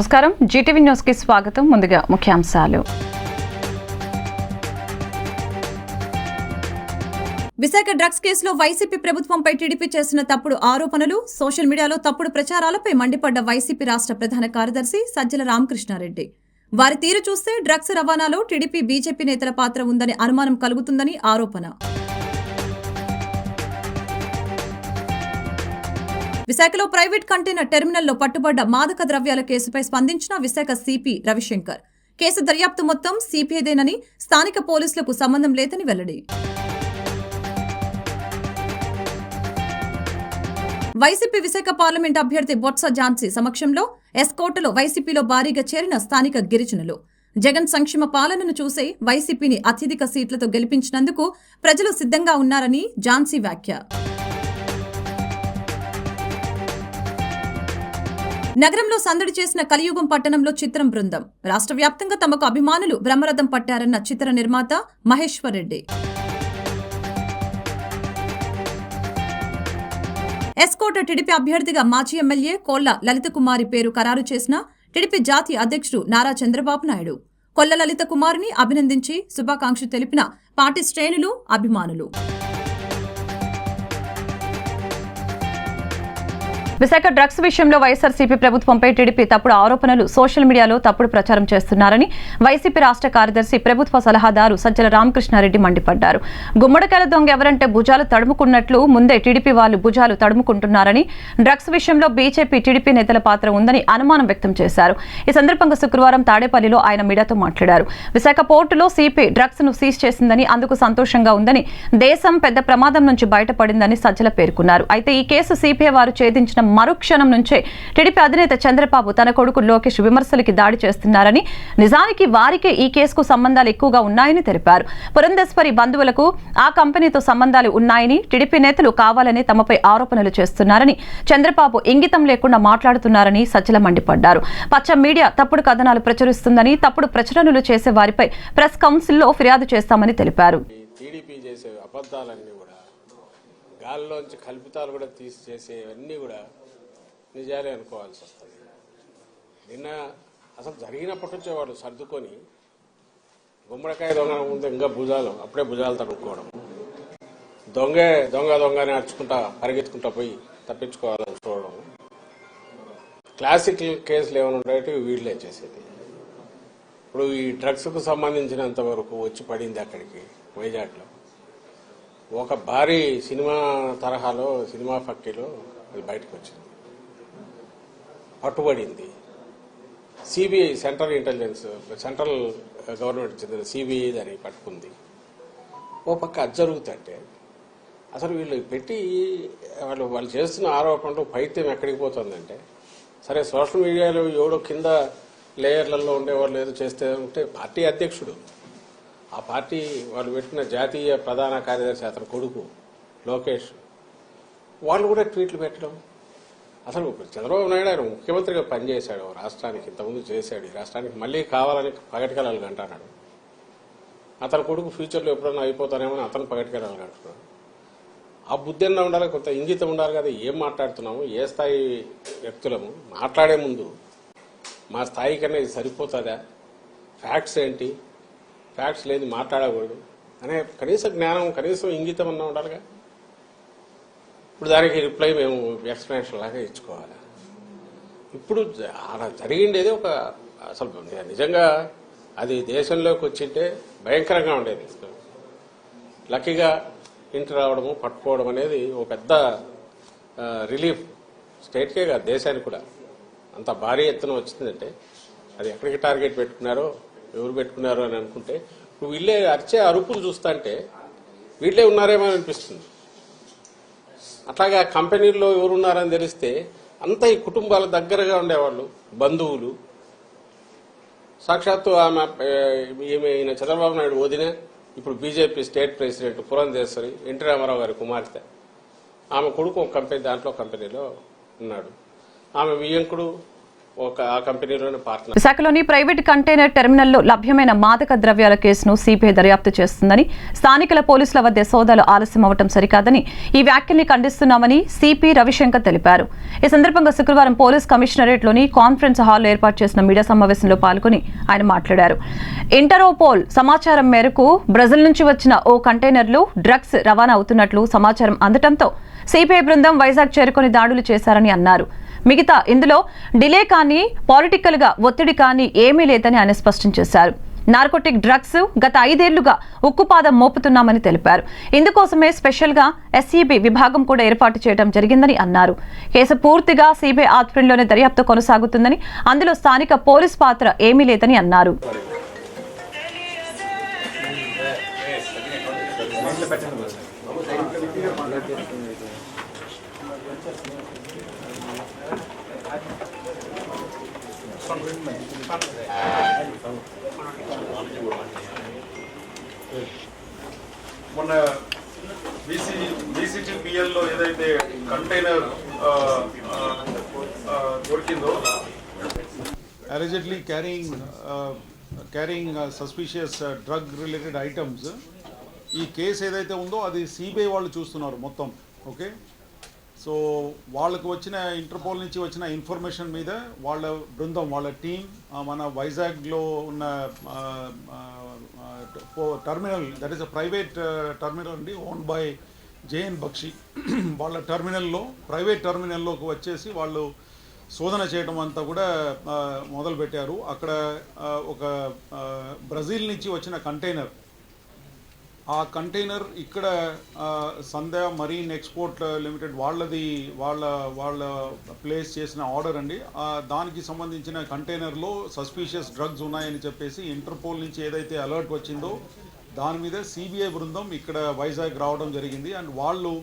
నమస్కారం Zee TV news కి స్వాగతం. ముందుగా ముఖ్యాంశాలు. విశాఖ డ్రగ్స్ కేసులో వైసీపీ ప్రభుత్వంపై టీడీపీ చేసిన తప్పుడు ఆరోపణలు, సోషల్ మీడియాలో తప్పుడు ప్రచారాలపై మండిపడ్డ వైసీపీ రాష్ట్ర ప్రధాన కార్యదర్శి సజ్జల రామకృష్ణారెడ్డి. వారి తీరు చూస్తే డ్రగ్స్ రవాణాలో టీడీపీ బీజేపీ నేతల పాత్ర ఉందని అనుమానం కలుగుతుందని ఆరోపణ. విశాఖలో ప్రైవేట్ కంటైనర్ టెర్మినల్లో పట్టుబడ్డ మాదక ద్రవ్యాల కేసుపై స్పందించిన విశాఖ సిపి రవిశంకర్. కేసు దర్యాప్తు మొత్తం సిపిఐదేనని, స్థానిక పోలీసులకు సంబంధం లేదని వెల్లడి. వైసీపీ విశాఖ పార్లమెంట్ అభ్యర్థి బొత్స ఝాన్సీ సమక్షంలో ఎస్కోటలో వైసీపీలో భారీగా చేరిన స్థానిక గిరిజనులు. జగన్ సంక్షేమ పాలనను చూసే వైసీపీని అత్యధిక సీట్లతో గెలిపించినందుకు ప్రజలు సిద్ధంగా ఉన్నారని ఝాన్సీ వ్యాఖ్య. నగరంలో సందడి చేసిన కలియుగం పట్టణంలో చిత్రం బృందం. రాష్ట్ర వ్యాప్తంగా తమకు అభిమానులు బ్రహ్మరథం పట్టారన్న చిత్ర నిర్మాత మహేశ్వర్ రెడ్డి. ఎస్కోట టీడీపీ అభ్యర్థిగా మాజీ ఎమ్మెల్యే కోళ్ల లలిత కుమారి పేరు ఖరారు చేసిన టీడీపీ జాతీయ అధ్యక్షుడు నారా చంద్రబాబు నాయుడు. కొల్ల లలిత కుమారిని అభినందించి శుభాకాంక్షలు తెలిపిన పార్టీ శ్రేణులు, అభిమానులు. విశాఖ డ్రగ్స్ విషయంలో వైఎస్ఆర్సీపీ ప్రభుత్వంపై టీడీపీ తప్పుడు ఆరోపణలు, సోషల్ మీడియాలో తప్పుడు ప్రచారం చేస్తున్నారని వైసీపీ రాష్ట్ర కార్యదర్శి, ప్రభుత్వ సలహాదారు సజ్జల రామకృష్ణారెడ్డి మండిపడ్డారు. గుమ్మడికాయల దొంగ ఎవరంటే భుజాలు తడుముకున్నట్లు ముందే టీడీపీ వాళ్ళు భుజాలు తడుముకుంటున్నారని, డ్రగ్స్ విషయంలో బీజేపీ, టీడీపీ నేతల పాత్ర ఉందని అనుమానం వ్యక్తం చేశారు. ఈ సందర్భంగా శుక్రవారం తాడేపల్లిలో ఆయన మీడియాతో మాట్లాడారు. విశాఖ పోర్టులో సిపి డ్రగ్స్ ను సీజ్ చేసిందని, అందుకు సంతోషంగా ఉందని, దేశం పెద్ద ప్రమాదం నుంచి బయటపడిందని సజ్జల పేర్కొన్నారు. అయితే ఈ కేసు సిపిఐ వారు ఛేదించిన మరుక్షణం నుంచే టీడీపీ అధినేత చంద్రబాబు తన కొడుకు లోకేష్ విమర్శలకి దాడి చేస్తున్నారని, నిజానికి వారికే ఈ కేసుకు సంబంధాలు ఎక్కువగా ఉన్నాయని తెలిపారు. పురంధేశ్వరి బంధువులకు ఆ కంపెనీతో సంబంధాలు ఉన్నాయని, టీడీపీ నేతలు కావాలని తమపై ఆరోపణలు చేస్తున్నారని, చంద్రబాబు ఇంగితం లేకుండా మాట్లాడుతున్నారని సజ్జల మండిపడ్డారు. పచ్చ మీడియా తప్పుడు కథనాలు ప్రచురిస్తుందని, తప్పుడు ప్రచురణలు చేసే వారిపై ప్రెస్ కౌన్సిల్లో ఫిర్యాదు చేస్తామని తెలిపారు. గాల్లోంచి కల్పితాలు కూడా తీసి చేసేవన్నీ కూడా నిజాలే అనుకోవాల్సి వస్తుంది. నిన్న అసలు జరిగినప్పటి నుంచే వాళ్ళు సర్దుకొని గుమ్మడికాయ దొంగ ముందు ఇంకా భుజాలు అప్పుడే భుజాలు తడుక్కోవడం, దొంగని అడుచుకుంటా పరిగెత్తుకుంటా పోయి తప్పించుకోవాలని చూడడం, క్లాసిక్ కేసులు ఏమైనా ఉండేవి వీళ్ళే చేసేది. ఇప్పుడు ఈ డ్రగ్స్కు సంబంధించినంత వరకు వచ్చి పడింది అక్కడికి వైజాగ్లో ఒక భారీ సినిమా తరహాలో, సినిమా ఫక్కీలో అది బయటకు వచ్చింది, పట్టుబడింది. సిబిఐ, సెంట్రల్ గవర్నమెంట్ చెందిన సిబిఐ దాన్ని పట్టుకుంది. ఓ పక్క అది జరుగుతుంటే అసలు వీళ్ళు పెట్టి వాళ్ళు చేస్తున్న ఆరోపణలు పైత్యం ఎక్కడికి పోతుందంటే, సరే సోషల్ మీడియాలో ఎవడో కింద లేయర్లలో ఉండేవాళ్ళు ఏదో చేస్తే ఉంటే పార్టీ అధ్యక్షుడు, ఆ పార్టీ వాళ్ళు పెట్టిన జాతీయ ప్రధాన కార్యదర్శి అతని కొడుకు లోకేష్, వాళ్ళు కూడా ట్వీట్లు పెట్టడం. అసలు చంద్రబాబు నాయుడు ఆయన ముఖ్యమంత్రిగా పనిచేశాడు రాష్ట్రానికి, ఇంతకుముందు చేశాడు. ఈ రాష్ట్రానికి మళ్ళీ కావాలని పగటికెళ్ళాలి అంటున్నాడు. అతని కొడుకు ఫ్యూచర్లో ఎప్పుడన్నా అయిపోతానేమో అతను పగటికెళ్ళాలి అంటున్నాడు. ఆ బుద్ధి అన్నా ఉండాలి, కొంత ఇంగితం ఉండాలి కదా. ఏం మాట్లాడుతున్నాము, ఏ స్థాయి వ్యక్తులము, మాట్లాడే ముందు మా స్థాయి కన్నా ఇది సరిపోతుందా, ఫ్యాక్ట్స్ ఏంటి, ఫ్యాక్ట్స్ లేదు మాట్లాడకూడదు అనే కనీస జ్ఞానం, కనీసం ఇంగితం అన్నా ఉండాలిగా. ఇప్పుడు దానికి రిప్లై మేము ఎక్స్ప్లెనేషన్ లాగా ఇచ్చుకోవాలి. ఇప్పుడు అలా జరిగిండేది ఒక అసలు నిజంగా అది దేశంలోకి వచ్చింటే భయంకరంగా ఉండేది. లక్కీగా ఇంటి రావడము, పట్టుకోవడం అనేది ఒక పెద్ద రిలీఫ్ స్టేట్కే కాదు దేశానికి కూడా. అంత భారీ ఎత్తున వచ్చిందంటే అది ఎక్కడికి టార్గెట్ పెట్టుకున్నారో, ఎవరు పెట్టుకున్నారో అని అనుకుంటే, ఇప్పుడు వీళ్ళే అరిచే అరుపులు చూస్తుంటే వీళ్ళే ఉన్నారేమో అనిపిస్తుంది. అట్లాగా కంపెనీల్లో ఎవరున్నారని తెలిస్తే అంతా ఈ కుటుంబాల దగ్గరగా ఉండేవాళ్ళు, బంధువులు. సాక్షాత్తు ఆమె ఈయన చంద్రబాబు నాయుడు వదిన, ఇప్పుడు BJP state president Purandeswari, NT Rama Rao గారి కుమార్తె, ఆమె కొడుకు ఒక కంపెనీ, దాంట్లో కంపెనీలో ఉన్నాడు. ఆమె వియ్యంకుడు ఆ కంపెనీలోనే పార్ట్నర్. విశాఖలోని ప్రైవేట్ కంటైనర్ టెర్మినల్లో లభ్యమైన మాదక ద్రవ్యాల కేసును సిబిఐ దర్యాప్తు చేస్తుందని, స్థానికుల పోలీసుల వద్ద సోదాలు ఆలస్యం అవటం సరికాదని ఈ వ్యాఖ్యల్ని ఖండిస్తున్నామని సిపి రవిశంకర్ తెలిపారు. ఈ సందర్భంగా శుక్రవారం పోలీస్ కమిషనరేట్లోని కాన్ఫరెన్స్ హాల్లో ఏర్పాటు చేసిన మీడియా సమావేశంలో పాల్గొని ఆయన మాట్లాడారు. ఇంటర్పోల్ సమాచారం మేరకు బ్రెజిల్ నుంచి వచ్చిన ఓ కంటైనర్లో డ్రగ్స్ రవాణా అవుతున్నట్లు సమాచారం అందటంతో సిబిఐ బృందం వైజాగ్ చేరుకొని దాడులు చేశారని అన్నారు. మిగతా ఇందులో డిలే కానీ పొలిటికల్ గా ఒత్తిడి కానీ ఏమీ లేదని ఆయన స్పష్టం చేశారు. నార్కోటిక్ డ్రగ్స్ గత 5 ఏళ్లుగా ఉక్కుపాదం మోపుతున్నామని తెలిపారు. ఇందుకోసమే స్పెషల్ గా ఎస్ఈబి విభాగం కూడా ఏర్పాటు చేయడం జరిగిందని అన్నారు. కేసు పూర్తిగా సిబిఐ ఆధ్వర్యంలోనే దర్యాప్తు కొనసాగుతుందని, అందులో స్థానిక పోలీస్ పాత్ర ఏమీ లేదని అన్నారు. మొన్న బీసీటీపీఎల్లో ఏదైతే కంటైనర్ దొరికిందో, allegedly carrying suspicious drug related items, ఈ కేసు ఏదైతే ఉందో అది సిబిఐ వాళ్ళు చూస్తున్నారు మొత్తం. ఓకే, సో వాళ్ళకు వచ్చిన ఇంటర్పోల్ నుంచి వచ్చిన ఇన్ఫర్మేషన్ మీద వాళ్ళ బృందం, వాళ్ళ టీం మన వైజాగ్లో ఉన్న terminal, that is a private terminal అండి, ఓన్డ్ బై జేఎన్ బక్షి, వాళ్ళ టర్మినల్లో, ప్రైవేట్ టర్మినల్లోకి వచ్చేసి వాళ్ళు శోధన చేయడం అంతా కూడా మొదలుపెట్టారు. అక్కడ ఒక బ్రెజిల్ నుంచి వచ్చిన కంటైనర్, ఆ కంటైనర్ ఇక్కడ సంధ్య మరీన్ ఎక్స్పోర్ట్ లిమిటెడ్ వాళ్ళ ప్లేస్ చేసిన ఆర్డర్ అండి. దానికి సంబంధించిన కంటైనర్లో సస్పీషియస్ డ్రగ్స్ ఉన్నాయని చెప్పేసి ఇంటర్పోల్ నుంచి ఏదైతే అలర్ట్ వచ్చిందో దాని మీద సిబిఐ బృందం ఇక్కడ వైజాగ్ రావడం జరిగింది. అండ్ వాళ్ళు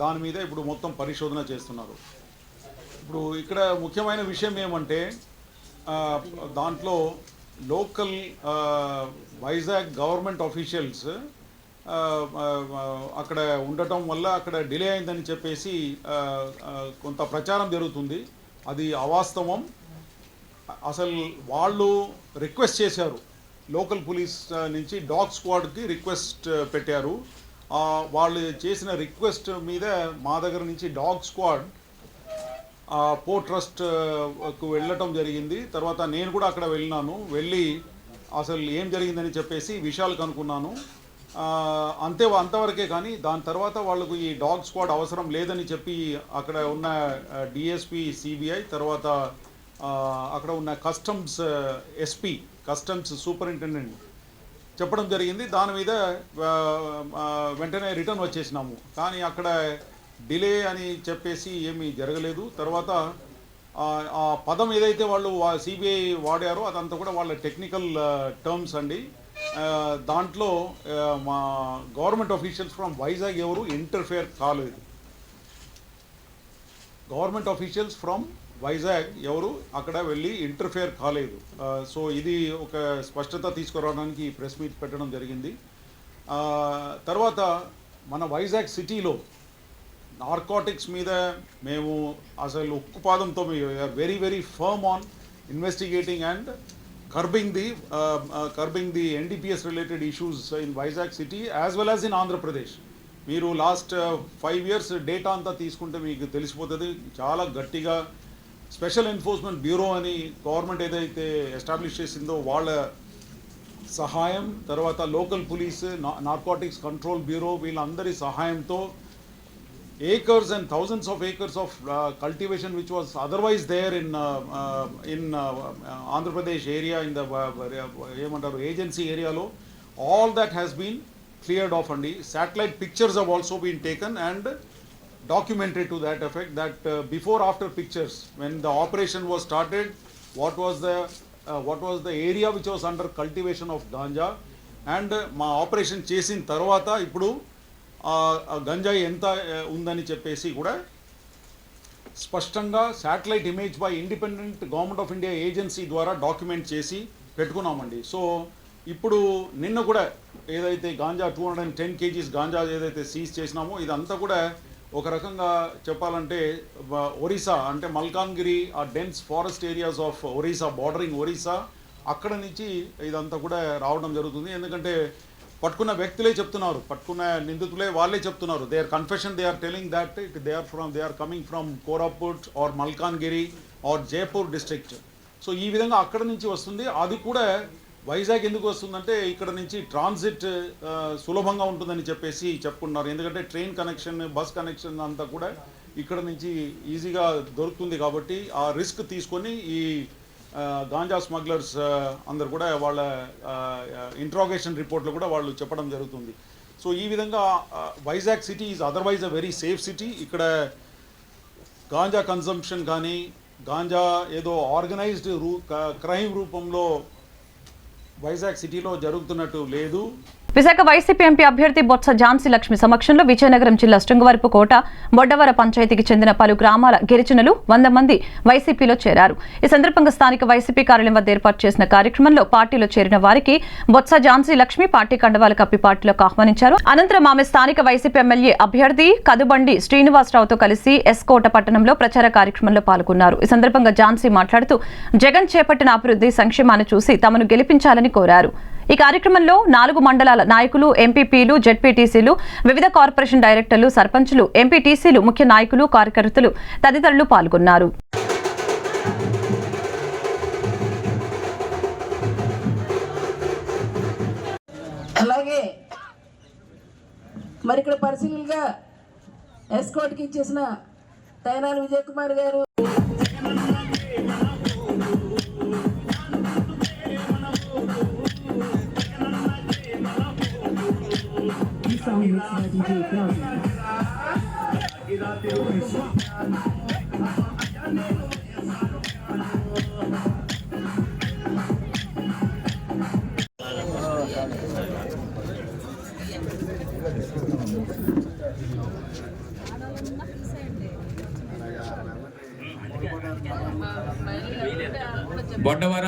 దాని మీద ఇప్పుడు మొత్తం పరిశోధన చేస్తున్నారు. ఇప్పుడు ఇక్కడ ముఖ్యమైన విషయం ఏమంటే, దాంట్లో లోకల్ వైజాగ్ గవర్నమెంట్ ఆఫీషియల్స్ అక్కడ ఉండటం వల్ల అక్కడ డిలే అయిందని చెప్పేసి కొంత ప్రచారం జరుగుతుంది. అది అవాస్తవం. అసలు వాళ్ళు రిక్వెస్ట్ చేశారు, లోకల్ పోలీస్ నుంచి డాగ్ స్క్వాడ్కి రిక్వెస్ట్ పెట్టారు. వాళ్ళు చేసిన రిక్వెస్ట్ మీద మా దగ్గర నుంచి డాగ్ స్క్వాడ్ పోర్ట్ ట్రస్ట్కు వెళ్ళటం జరిగింది. తర్వాత నేను కూడా అక్కడ వెళ్ళి అసలు ఏం జరిగిందని చెప్పేసి విషయాలు కనుక్కున్నాను. అంతవరకే. కానీ దాని తర్వాత వాళ్ళకు ఈ డాగ్ స్క్వాడ్ అవసరం లేదని చెప్పి అక్కడ ఉన్న డిఎస్పి సిబిఐ, తర్వాత అక్కడ ఉన్న కస్టమ్స్ ఎస్పీ, కస్టమ్స్ సూపరింటెండెంట్ చెప్పడం జరిగింది. దాని మీద వెంటనే రిటర్న్ వచ్చేసినాము. కానీ అక్కడ డిలే అని చెప్పేసి ఏమీ జరగలేదు. తర్వాత ఆ పదం ఏదైతే వాళ్ళు సిబిఐ వాడారో అదంతా కూడా వాళ్ళ టెక్నికల్ టర్మ్స్ అండి. దాంట్లో మా గవర్నమెంట్ ఆఫీషియల్స్ ఫ్రమ్ వైజాగ్ ఎవరు ఇంటర్ఫేర్ కాలేదు. గవర్నమెంట్ ఆఫీషియల్స్ ఫ్రమ్ వైజాగ్ ఎవరు అక్కడ వెళ్ళి ఇంటర్ఫేర్ కాలేదు. సో ఇది ఒక స్పష్టత తీసుకురావడానికి ఈ ప్రెస్ మీట్ పెట్టడం జరిగింది. తర్వాత మన వైజాగ్ సిటీలో నార్కోటిక్స్ మీద మేము అసలు ఉక్కుపాదంతో very very firm on investigating and curbing the NDPS related issues in Vizag city as well as in Andhra Pradesh. మీరు లాస్ట్ 5 years డేటా అంతా తీసుకుంటే మీకు తెలిసిపోతుంది. చాలా గట్టిగా స్పెషల్ ఎన్ఫోర్స్మెంట్ బ్యూరో అని గవర్నమెంట్ ఏదైతే ఎస్టాబ్లిష్ చేసిందో వాళ్ళ సహాయం, తర్వాత local police, narcotics control bureau, వీళ్ళందరి సహాయంతో acres and thousands of acres of cultivation which was otherwise there in Andhra Pradesh area, in the agency area lo, all that has been cleared off. And satellite pictures have also been taken and documented to that effect, that before after pictures when the operation was started, what was the area which was under cultivation of ganja, and ma operation చేసిన తర్వాత ఇప్పుడు గంజాయి ఎంత ఉందని చెప్పేసి కూడా స్పష్టంగా satellite image by independent government of India agency ద్వారా డాక్యుమెంట్ చేసి పెట్టుకున్నామండి. సో ఇప్పుడు నిన్న కూడా ఏదైతే గాంజా 210 kgs గాంజా ఏదైతే సీజ్ చేసినామో ఇదంతా కూడా ఒక రకంగా చెప్పాలంటే ఒరిస్సా అంటే మల్కాన్గిరి ఆ dense forest areas of Orissa, bordering Orissa, అక్కడ నుంచి ఇదంతా కూడా రావడం జరుగుతుంది. ఎందుకంటే పట్టుకున్న వ్యక్తులే చెప్తున్నారు, పట్టుకున్న నిందితులే వాళ్ళే చెప్తున్నారు. They are confession, they are telling that they are coming from Koraput or Malkangiri or Jaipur district. So ఈ విధంగా అక్కడ నుంచి వస్తుంది. అది కూడా వైజాగ్ ఎందుకు వస్తుందంటే ఇక్కడ నుంచి ట్రాన్సిట్ సులభంగా ఉంటుందని చెప్పేసి చెప్పుకుంటున్నారు. ఎందుకంటే ట్రైన్ కనెక్షన్, బస్ కనెక్షన్ అంతా కూడా ఇక్కడ నుంచి ఈజీగా దొరుకుతుంది. కాబట్టి ఆ రిస్క్ తీసుకొని ఈ గాంజా స్మగ్లర్స్ అందరు కూడా వాళ్ళ ఇంట్రాగేషన్ రిపోర్ట్లో కూడా వాళ్ళు చెప్పడం జరుగుతుంది. సో ఈ విధంగా Vizag city is otherwise a very safe city. ఇక్కడ గాంజా కన్సంప్షన్ కానీ, గాంజా ఏదో ఆర్గనైజ్డ్ క్రైమ్ రూపంలో వైజాగ్ సిటీలో జరుగుతున్నట్టు లేదు. విశాఖ వైసీపీ ఎంపీ అభ్యర్థి బొత్స ఝాన్సీ లక్ష్మి సమక్షంలో విజయనగరం జిల్లా శృంగవరపు కోట, బొడ్డవర పంచాయతీకి చెందిన పలు గ్రామాల గిరిజనులు 100 మంది వైసీపీలో చేరారు. ఈ సందర్భంగా స్థానిక వైసీపీ కార్యాలయం వద్ద ఏర్పాటు చేసిన కార్యక్రమంలో పార్టీలో చేరిన వారికి బొత్స ఝాన్సీ లక్ష్మి పార్టీ కండవాలు కప్పి పార్టీలోకి ఆహ్వానించారు. అనంతరం ఆమె స్థానిక వైసీపీ ఎమ్మెల్యే అభ్యర్థి కదుబండి శ్రీనివాసరావుతో కలిసి ఎస్కోట పట్టణంలో ప్రచార కార్యక్రమంలో పాల్గొన్నారు. ఈ సందర్భంగా ఝాన్సీ మాట్లాడుతూ జగన్ చేపట్టిన అభివృద్ధి సంక్షేమాన్ని చూసి తమను గెలిపించాలని కోరారు. ఈ కార్యక్రమంలో 4 మండలాల నాయకులు, ఎంపీపీలు, జెడ్పీటీసీలు, వివిధ కార్పొరేషన్ డైరెక్టర్లు, సర్పంచులు, ఎంపీటీసీలు, ముఖ్య నాయకులు, కార్యకర్తలు తదితరులు పాల్గొన్నారు. అలాగే మరి ఇక్కడ పరిశీలనగా ఎస్కోట్కి ఇచ్చేసిన తైనాల విజయ్ కుమార్ గారు, బొడ్డవర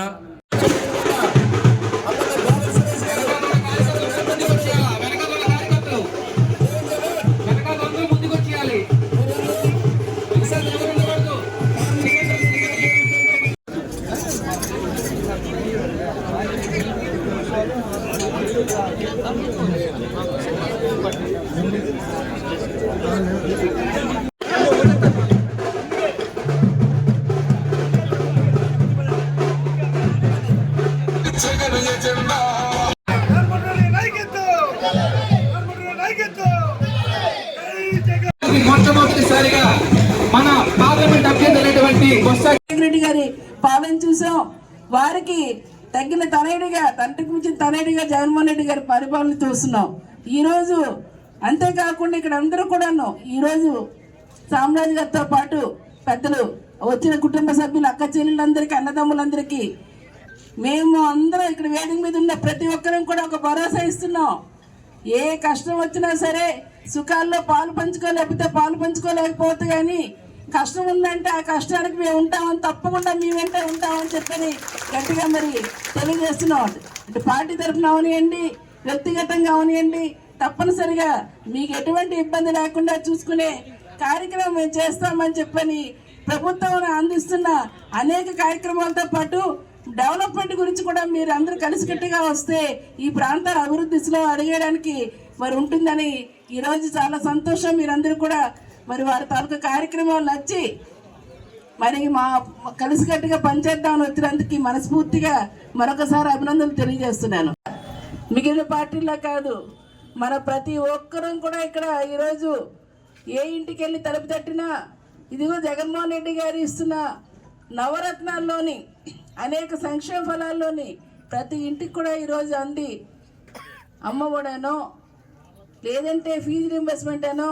మొట్టమొదటిసారిగా మన పార్లమెంట్ అభ్యర్థి అయినటువంటి బొత్స రెడ్డి గారి పాలన చూసాం. వారికి తగ్గిన తనయుడిగా, తండ్రికి మించిన తనయుడిగా జగన్మోహన్ రెడ్డి గారి పరిపాలన చూస్తున్నాం. ఈరోజు అంతేకాకుండా ఇక్కడ అందరూ కూడాను ఈరోజు సామ్రాజ్ గారితో పాటు పెద్దలు, వచ్చిన కుటుంబ సభ్యులు, అక్క చెల్లెళ్ళందరికీ, అన్నదమ్ములందరికీ మేము అందరం ఇక్కడ వేదిక మీద ఉన్న ప్రతి ఒక్కరం కూడా ఒక భరోసా ఇస్తున్నాం. ఏ కష్టం వచ్చినా సరే సుఖాల్లో పాలు పంచుకోలేకపోతే పాలు పంచుకోలేకపోతే కానీ కష్టం ఉందంటే ఆ కష్టానికి మేము ఉంటామని, తప్పకుండా మీ వెంటే ఉంటామని చెప్పని గట్టిగా మరి తెలియజేస్తున్నాం. అంటే పార్టీ తరఫున అవనియండి, వ్యక్తిగతంగా అవనియండి, తప్పనిసరిగా మీకు ఎటువంటి ఇబ్బంది లేకుండా చూసుకునే కార్యక్రమం మేము చేస్తామని చెప్పని ప్రభుత్వం అందిస్తున్న అనేక కార్యక్రమాలతో పాటు డెవలప్మెంట్ గురించి కూడా మీరు అందరూ కలిసికట్టుగా వస్తే ఈ ప్రాంతాల అభివృద్ధి దిశలో అడిగేయడానికి మరి ఉంటుందని ఈరోజు చాలా సంతోషం. మీరందరూ కూడా మరి వారి తాలూకా కార్యక్రమాలు నచ్చి మరి మా కలిసికట్టుగా పనిచేద్దామని వచ్చినందుకు మనస్ఫూర్తిగా మరొకసారి అభినందనలు తెలియజేస్తున్నాను. మిగిలిన పార్టీల్లో కాదు, మన ప్రతి ఒక్కరూ కూడా ఇక్కడ ఈరోజు ఏ ఇంటికి వెళ్ళి తలుపు తట్టినా ఇదిగో జగన్మోహన్ రెడ్డి గారు ఇస్తున్న నవరత్నాల్లోని అనేక సంక్షేమ ఫలాల్లోని ప్రతి ఇంటికి కూడా ఈరోజు అంది అమ్మఒడనో, లేదంటే ఫీజు రింబర్స్మెంట్ అనో,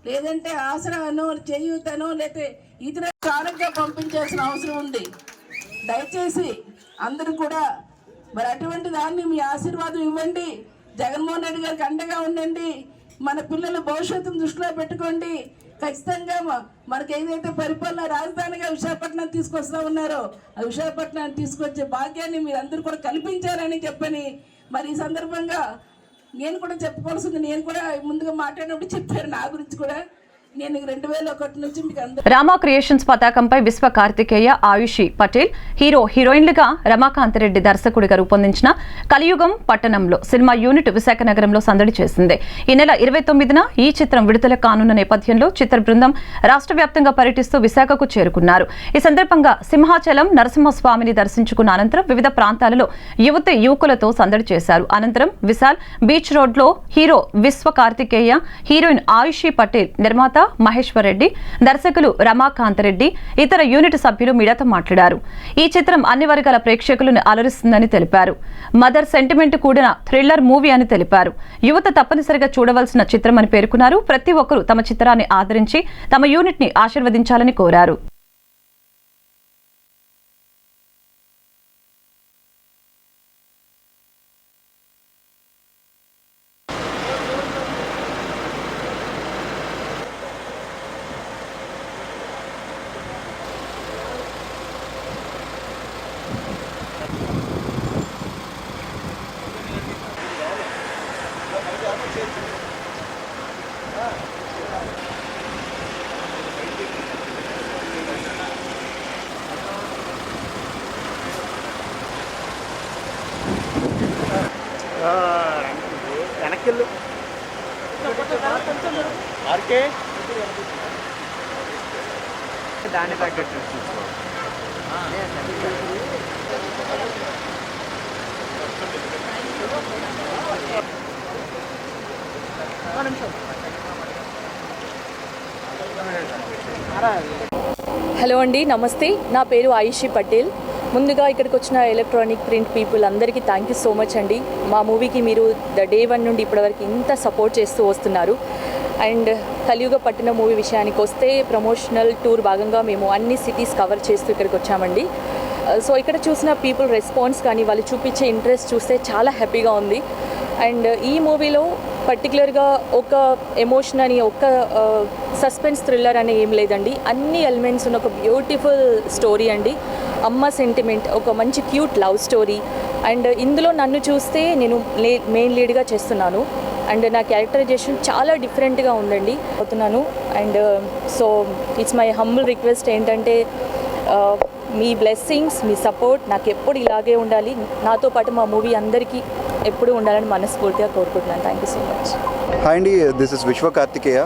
లేదంటే ఆసరా అనో, చేయూతనో, లేకపోతే ఇతర కాలంగా పంపించాల్సిన అవసరం ఉంది. దయచేసి అందరూ కూడా మరి అటువంటి దాన్ని మీ ఆశీర్వాదం ఇవ్వండి. జగన్మోహన్ రెడ్డి గారికి అండగా ఉండండి. మన పిల్లల భవిష్యత్తును దృష్టిలో పెట్టుకోండి. ఖచ్చితంగా మనకి ఏదైతే పరిపాలన రాజధానిగా విశాఖపట్నం తీసుకొస్తా ఉన్నారో ఆ విశాఖపట్నాన్ని తీసుకొచ్చే భాగ్యాన్ని మీరు అందరూ కూడా కల్పించారని చెప్పని మరి ఈ సందర్భంగా నేను కూడా చెప్పుకోవాల్సింది. నేను కూడా ముందుగా మాట్లాడినప్పుడు చెప్పారు నా గురించి కూడా. నేను 2001 నుంచి మీకు అందరూ రామా క్రియేషన్స్ పతాకంపై విశ్వ కార్తికేయ, ఆయుషి పటేల్ హీరోయిన్లుగా రమాకాంత్ రెడ్డి దర్శకుడిగా రూపొందించిన కలియుగం పట్టణంలో సినిమా యూనిట్ విశాఖ నగరంలో సందడి చేసింది. ఈ నెల 29న ఈ చిత్రం విడుదల కానున్న నేపథ్యంలో చిత్ర బృందం రాష్ట్ర వ్యాప్తంగా పర్యటిస్తూ విశాఖకు చేరుకున్నారు. ఈ సందర్భంగా సింహాచలం నరసింహస్వామిని దర్శించుకున్న అనంతరం వివిధ ప్రాంతాలలో యువకులతో సందడి చేశారు. అనంతరం విశాల్ బీచ్ రోడ్లో హీరో విశ్వ కార్తికేయ, హీరోయిన్ ఆయుషి పటేల్, నిర్మాత మహేశ్వర్ రెడ్డి, దర్శకులు రమాకాంత్ రెడ్డి, ఇతర యూనిట్ సభ్యులు మీడియాతో మాట్లాడారు. ఈ చిత్రం అన్ని వర్గాల ప్రేక్షకులను అలరిస్తుందని తెలిపారు. మదర్ సెంటిమెంట్ కూడిన థ్రిల్లర్ మూవీ అని తెలిపారు. యువత తప్పనిసరిగా చూడవలసిన చిత్రమని పేర్కొన్నారు. ప్రతి ఒక్కరూ తమ చిత్రాన్ని ఆదరించి తమ యూనిట్ ని ఆశీర్వదించాలని కోరారు. వెనక్కిళ్ళు ఆర్కే దాన్ని తగ్గట్టు హలో అండి, నమస్తే. నా పేరు ఆయుషి పటేల్. ముందుగా ఇక్కడికి వచ్చిన ఎలక్ట్రానిక్ ప్రింట్ పీపుల్ అందరికీ థ్యాంక్ యూ సో మచ్ అండి. మా మూవీకి మీరు డే 1 నుండి ఇప్పటివరకు ఇంత సపోర్ట్ చేస్తూ వస్తున్నారు. అండ్ కలియుగ పట్టణ మూవీ విషయానికి వస్తే ప్రమోషనల్ టూర్ భాగంగా మేము అన్ని సిటీస్ కవర్ చేస్తూ ఇక్కడికి వచ్చామండి. సో ఇక్కడ చూసిన పీపుల్ రెస్పాన్స్ కానీ వాళ్ళు చూపించే ఇంట్రెస్ట్ చూస్తే చాలా హ్యాపీగా ఉంది. అండ్ ఈ మూవీలో పర్టికులర్గా ఒక ఎమోషన్ అని, ఒక సస్పెన్స్ థ్రిల్లర్ అని ఏం లేదండి. అన్ని ఎలిమెంట్స్ ఉన్న ఒక బ్యూటిఫుల్ స్టోరీ అండి. అమ్మ సెంటిమెంట్, ఒక మంచి క్యూట్ లవ్ స్టోరీ. అండ్ ఇందులో నన్ను చూస్తే నేను మెయిన్ లీడ్గా చేస్తున్నాను. అండ్ నా క్యారెక్టరైజేషన్ చాలా డిఫరెంట్గా ఉందండి అవుతున్నాను. And so it's my humble request ఏంటంటే మీ బ్లెస్సింగ్స్, మీ సపోర్ట్ నాకు ఎప్పుడు ఇలాగే ఉండాలి. నాతో పాటు మా మూవీ అందరికీ ఎప్పుడు ఉండాలని మనస్ఫూర్తిగా కోరుకుంటున్నాను. Thank you so much. Hi అండి, దిస్ ఇస్ విశ్వ కార్తికేయ.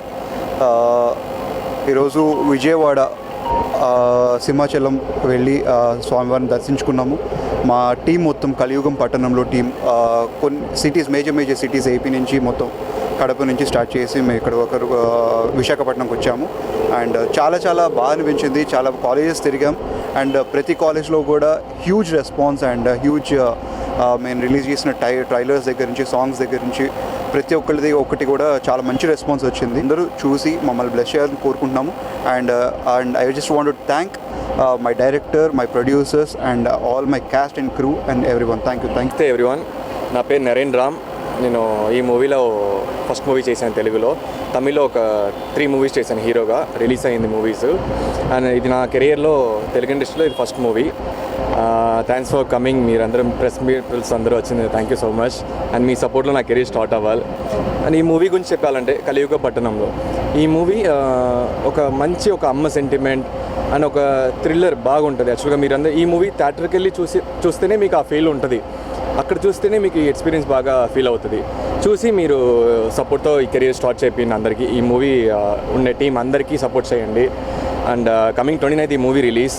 ఈరోజు విజయవాడ సింహాచలం వెళ్ళి స్వామివారిని దర్శించుకున్నాము. మా టీం మొత్తం కలియుగం పట్టణంలో టీం కొన్ని సిటీస్, మేజర్ సిటీస్ ఏపీ నుంచి మొత్తం కడప నుంచి స్టార్ట్ చేసి మేము ఇక్కడ ఒకరు విశాఖపట్నంకి వచ్చాము. అండ్ చాలా బాగా అనిపించింది. చాలా కాలేజెస్ తిరిగాం అండ్ ప్రతి కాలేజ్లో కూడా హ్యూజ్ రెస్పాన్స్ అండ్ హ్యూజ్ మేము రిలీజ్ చేసిన ట్రైలర్స్ దగ్గర నుంచి, సాంగ్స్ దగ్గర నుంచి ప్రతి ఒక్కరిది ఒకటి కూడా చాలా మంచి రెస్పాన్స్ వచ్చింది. అందరూ చూసి మమ్మల్ని బ్లెస్ చేయాలని కోరుకుంటున్నాము. And I just want to thank my director, my producers and all my caste and crew and everyone. Thank you everyone. నా పేరు నరేన్ రామ్. నేను ఈ మూవీలో ఫస్ట్ మూవీ చేశాను తెలుగులో. తమిళ్లో ఒక 3 మూవీస్ చేశాను హీరోగా, రిలీజ్ అయింది మూవీస్. అండ్ ఇది నా కెరియర్లో తెలుగు ఇండస్ట్రీలో ఇది first movie. Thanks for coming. మీరందరూ ప్రెస్ పీపుల్స్ అందరూ వచ్చింది, thank you so much. And మీ సపోర్ట్లో నా కెరీర్ స్టార్ట్ అవ్వాలి. అండ్ ఈ మూవీ గురించి చెప్పాలంటే కలియుగ పట్టణంలో ఈ మూవీ ఒక అమ్మ సెంటిమెంట్ అండ్ ఒక థ్రిల్లర్ బాగుంటుంది. యాక్చువల్గా మీరందరూ ఈ మూవీ థియేటర్కి వెళ్ళి చూస్తేనే మీకు ఆ ఫీల్ ఉంటుంది. అక్కడ చూస్తేనే మీకు ఈ ఎక్స్పీరియన్స్ బాగా ఫీల్ అవుతుంది. చూసి మీరు సపోర్ట్తో ఈ కెరీర్ స్టార్ట్ చేయండి. అందరికీ ఈ మూవీ ఉండే టీం అందరికీ సపోర్ట్ చేయండి. అండ్ కమింగ్ 29th ఈ మూవీ రిలీజ్.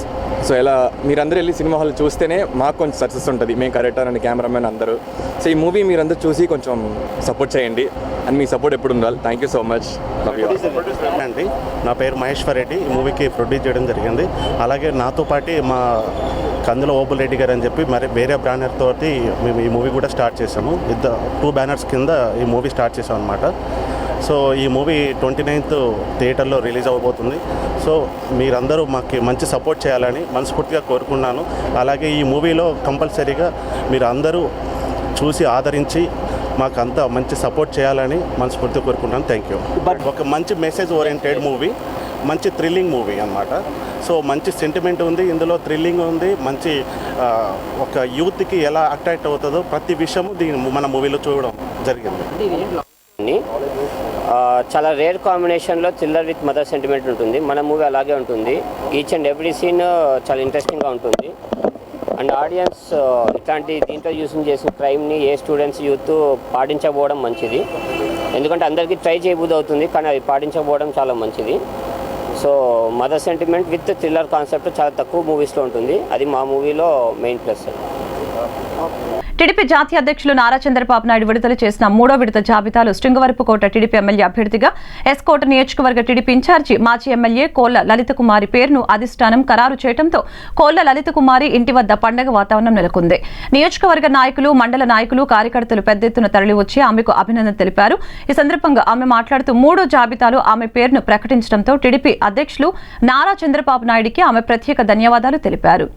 సో ఇలా మీరందరూ వెళ్ళి సినిమా హాల్ చూస్తేనే మాకు కొంచెం సక్సెస్ ఉంటుంది, మేము డైరెక్టర్ అండ్ కెమెరామెన్ అందరూ. సో ఈ మూవీ మీరందరూ చూసి కొంచెం సపోర్ట్ చేయండి అండ్ మీ సపోర్ట్ ఎప్పుడు ఉండాలి. Thank you so much. అండి, నా పేరు మహేశ్వర్ రెడ్డి. ఈ మూవీకి ప్రొడ్యూస్ చేయడం జరిగింది. అలాగే నాతో పాటు మా కందుల ఓబుల్ రెడ్డి గారు అని చెప్పి మరి వేరే బ్యానర్ తోటి మేము ఈ మూవీ కూడా స్టార్ట్ చేసాము. 2 బ్యానర్స్ కింద ఈ మూవీ స్టార్ట్ చేసాం అనమాట. సో ఈ మూవీ 29th థియేటర్లో రిలీజ్ అవ్వబోతుంది. సో మీరందరూ మాకు మంచి సపోర్ట్ చేయాలని మనస్ఫూర్తిగా కోరుకున్నాను. అలాగే ఈ మూవీలో కంపల్సరీగా మీరు అందరూ చూసి ఆదరించి మాకు అంతా మంచి సపోర్ట్ చేయాలని మనస్ఫూర్తిగా కోరుకుంటున్నాను. Thank you. ఒక మంచి మెసేజ్ ఓరియంటెడ్ మూవీ, మంచి థ్రిల్లింగ్ మూవీ అన్నమాట. సో మంచి సెంటిమెంట్ ఉంది ఇందులో, థ్రిల్లింగ్ ఉంది, మంచి ఒక యూత్కి ఎలా అట్రాక్ట్ అవుతుందో ప్రతి విషయము మన మూవీలో చూడడం జరిగింది. చాలా రేర్ కాంబినేషన్లో థ్రిల్లర్ విత్ మదర్ సెంటిమెంట్ ఉంటుంది. మన మూవీ అలాగే ఉంటుంది. ఈచ్ అండ్ ఎవ్రీ సీన్ చాలా ఇంట్రెస్టింగ్గా ఉంటుంది. అండ్ ఆడియన్స్ ఇట్లాంటి దీంట్లో యూజ్ చేసిన క్రైమ్ని ఏ స్టూడెంట్స్ యూత్ పాటించకపోవడం మంచిది. ఎందుకంటే అందరికీ ట్రై చేయబుద్ధి అవుతుంది, కానీ అది పాటించకపోవడం చాలా మంచిది. So mother sentiment with thriller concept చాలా తక్కువ మూవీస్లో ఉంటుంది. అది మా మూవీలో మెయిన్ ప్లస్. టీడీపీ జాతీయ అధ్యక్షులు నారా చంద్రబాబు నాయుడు విడుదల చేసిన 3వ విడత జాబితాలో శృంగవరపుకోట టీడీపీ ఎమ్మెల్యే అభ్యర్థిగా ఎస్కోట నియోజకవర్గ టీడీపీ ఇన్ఛార్జి మాజీ ఎమ్మెల్యే కోళ్ల లలిత కుమారి పేరును అధిష్టానం ఖరారు చేయడంతో కోళ్ల లలిత కుమారి ఇంటి వద్ద పండగ వాతావరణం నెలకొంది. నియోజకవర్గ నాయకులు, మండల నాయకులు, కార్యకర్తలు పెద్ద ఎత్తున తరలివచ్చి ఆమెకు అభినందన తెలిపారు. ఈ సందర్భంగా ఆమె మాట్లాడుతూ 3వ జాబితాలో ఆమె పేరును ప్రకటించడంతో టీడీపీ అధ్యక్షులు నారా చంద్రబాబు నాయుడికి ఆమె ప్రత్యేక ధన్యవాదాలు తెలిపారు.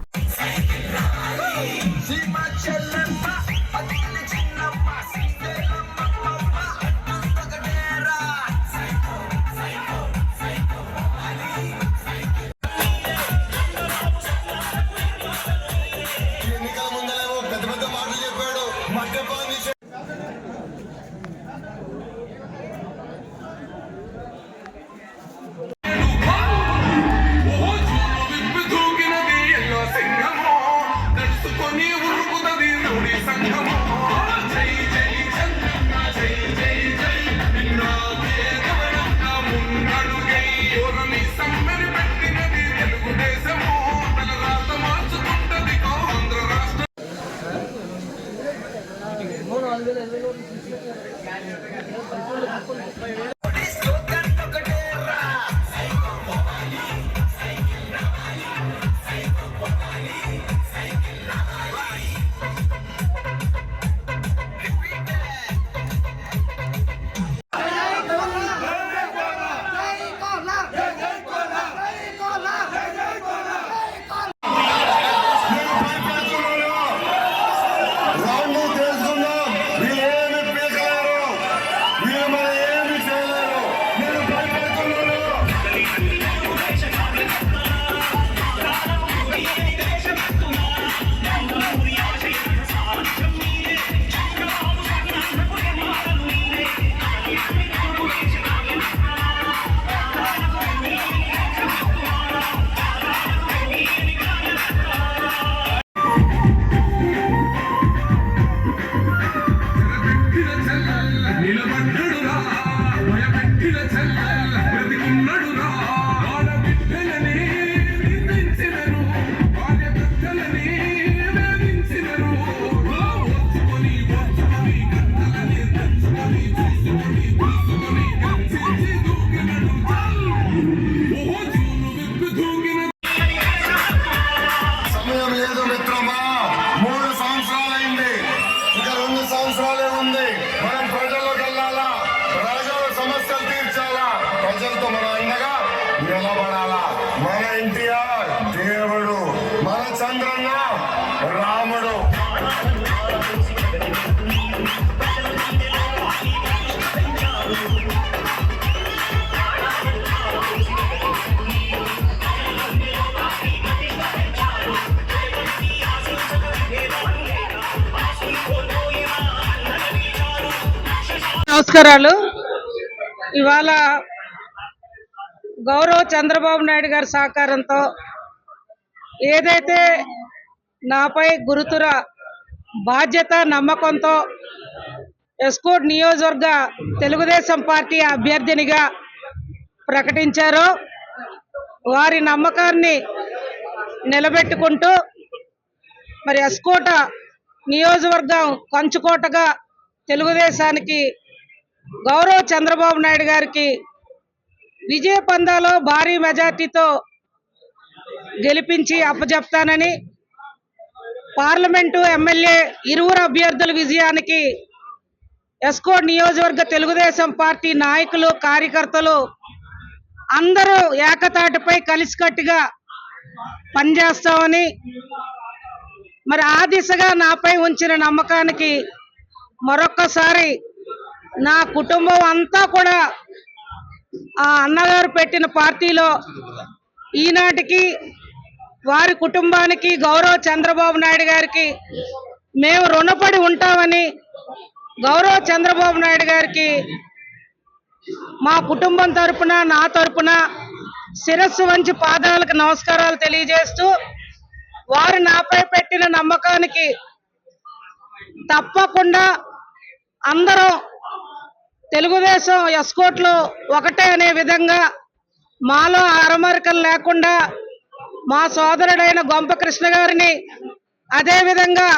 నమస్కారాలు. ఇవాళ గౌరవ చంద్రబాబు నాయుడు గారి సహకారంతో ఏదైతే నాపై గురుతుర బాధ్యత, నమ్మకంతో ఎస్కోట్ నియోజకవర్గ తెలుగుదేశం పార్టీ అభ్యర్థినిగా ప్రకటించారో వారి నమ్మకాన్ని నిలబెట్టుకుంటూ మరి ఎస్కోట నియోజకవర్గం కంచుకోటగా తెలుగుదేశానికి గౌరవ చంద్రబాబు నాయుడు గారికి విజయ పందాలో భారీ మెజార్టీతో గెలిపించి అప్పచెప్తానని, పార్లమెంటు, ఎమ్మెల్యే ఇరువురు అభ్యర్థుల విజయానికి ఎస్కోట్ నియోజకవర్గ తెలుగుదేశం పార్టీ నాయకులు, కార్యకర్తలు అందరూ ఏకతాటిపై కలిసికట్టుగా పనిచేస్తామని, మరి ఆ దిశగా నాపై ఉంచిన నమ్మకానికి మరొక్కసారి నా కుటుంబం అంతా కూడా ఆ అన్నగారు పెట్టిన పార్టీలో ఈనాటికి వారి కుటుంబానికి, గౌరవ చంద్రబాబు నాయుడు గారికి మేము రుణపడి ఉంటామని, గౌరవ చంద్రబాబు నాయుడు గారికి మా కుటుంబం తరపున నా తరపున శిరస్సు వంచి పాదాలకు నమస్కారాలు తెలియజేస్తూ వారు నాపై పెట్టిన నమ్మకానికి తప్పకుండా అందరం తెలుగుదేశం ఎస్కోట్లో ఒకటే అనే విధంగా మాలో అరమరికలు లేకుండా మా సోదరుడైన గొంప కృష్ణ గారిని అదేవిధంగా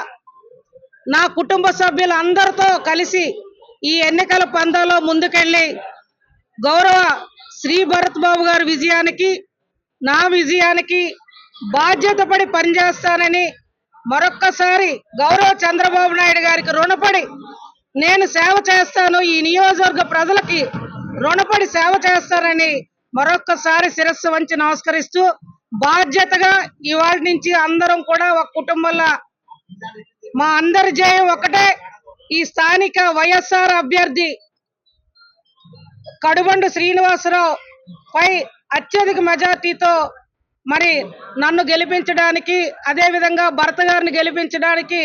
నా కుటుంబ సభ్యులందరితో కలిసి ఈ ఎన్నికల పందాలో ముందుకెళ్ళి గౌరవ శ్రీ భరత్ బాబు గారి విజయానికి నా విజయానికి బాధ్యత పడి పనిచేస్తానని మరొక్కసారి గౌరవ చంద్రబాబు నాయుడు గారికి రుణపడి నేను సేవ చేస్తాను, ఈ నియోజకవర్గ ప్రజలకి రుణపడి సేవ చేస్తానని మరొక్కసారి శిరస్సు వంచి నమస్కరిస్తూ బాధ్యతగా ఇవాళ నుంచి అందరం కూడా ఒక కుటుంబంలో మా అందరి జయం ఒకటే. ఈ స్థానిక వైఎస్ఆర్ అభ్యర్థి కడుబండు శ్రీనివాసరావు పై అత్యధిక మెజార్టీతో మరి నన్ను గెలిపించడానికి అదేవిధంగా భరత్ గారిని గెలిపించడానికి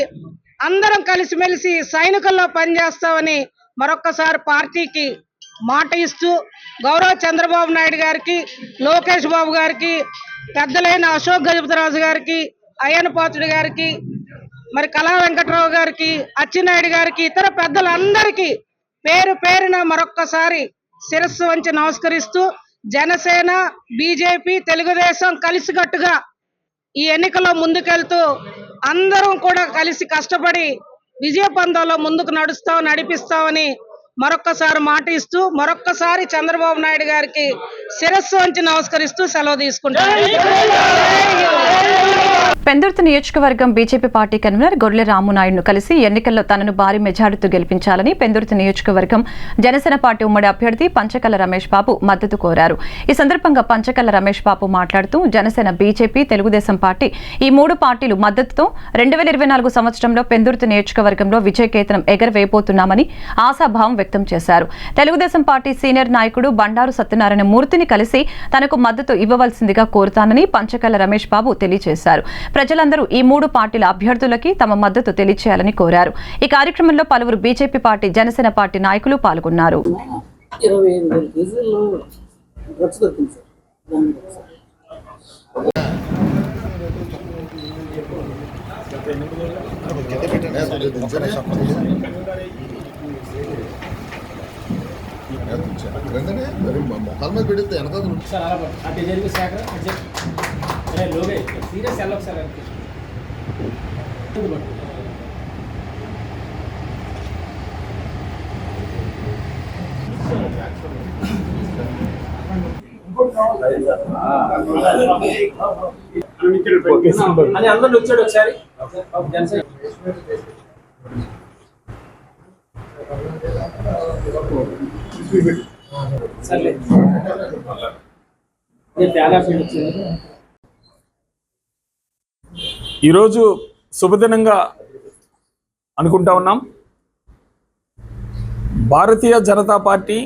అందరం కలిసిమెలిసి సైనికుల్లో పనిచేస్తామని మరొక్కసారి పార్టీకి మాట ఇస్తూ గౌరవ చంద్రబాబు నాయుడు గారికి, లోకేష్ బాబు గారికి, పెద్దలైన అశోక్ గజపతిరాజు గారికి, అయ్యన్న పాత్రుడి గారికి, మరి కళా వెంకట్రావు గారికి, అచ్చెన్నాయుడు గారికి, ఇతర పెద్దలందరికీ పేరు పేరున మరొక్కసారి శిరస్సు వంచి నమస్కరిస్తూ జనసేన, బీజేపీ, తెలుగుదేశం కలిసికట్టుగా ఈ ఎన్నికల్లో ముందుకెళ్తూ అందరం కూడా కలిసి కష్టపడి విజయ పందాలో ముందుకు నడిపిస్తామని మరొక్కసారి మాట ఇస్తూ మరొక్కసారి చంద్రబాబు నాయుడు గారికి శిరస్సు వంచి నమస్కరిస్తూ సెలవు తీసుకుంటాను. పెందుర్తి నియోజకవర్గం బీజేపీ పార్టీ కన్వీనర్ గొర్లె రామునాయుడును కలిసి ఎన్నికల్లో తనను భారీ మెజారిటీతో గెలిపించాలని పెందుర్తి నియోజకవర్గం జనసేన పార్టీ ఉమ్మడి అభ్యర్థి పంచకల్ల రమేష్ బాబు మద్దతు కోరారు. ఈ సందర్భంగా పంచకల్ల రమేష్ బాబు మాట్లాడుతూ జనసేన, బీజేపీ, తెలుగుదేశం పార్టీ ఈ మూడు పార్టీలు మద్దతుతో 2024 సంవత్సరంలో పెందుర్తి నియోజకవర్గంలో విజయకేతనం ఎగరవేయబోతున్నామని ఆశాభావం వ్యక్తం చేశారు. తెలుగుదేశం పార్టీ సీనియర్ నాయకుడు బండారు సత్యనారాయణ మూర్తిని కలిసి తనకు మద్దతు ఇవ్వవలసిందిగా కోరుతానని పంచకల్ల రమేష్ బాబు తెలియజేశారు. ప్రజలందరూ ఈ మూడు పార్టీల అభ్యర్థులకి తమ మద్దతు తెలియచేయాలని కోరారు. ఈ కార్యక్రమంలో పలువురు బీజేపీ పార్టీ, జనసేన పార్టీ నాయకులు పాల్గొన్నారు. మొక్కల మీద పెడితే వెనక సీరియస్ ఎలా ఒకసారి అని అందరూ వచ్చాడు ఒకసారి జనసేన సర్లే ఈరోజు శుభదినంగా అనుకుంటా ఉన్నాం. Bharatiya Janata party,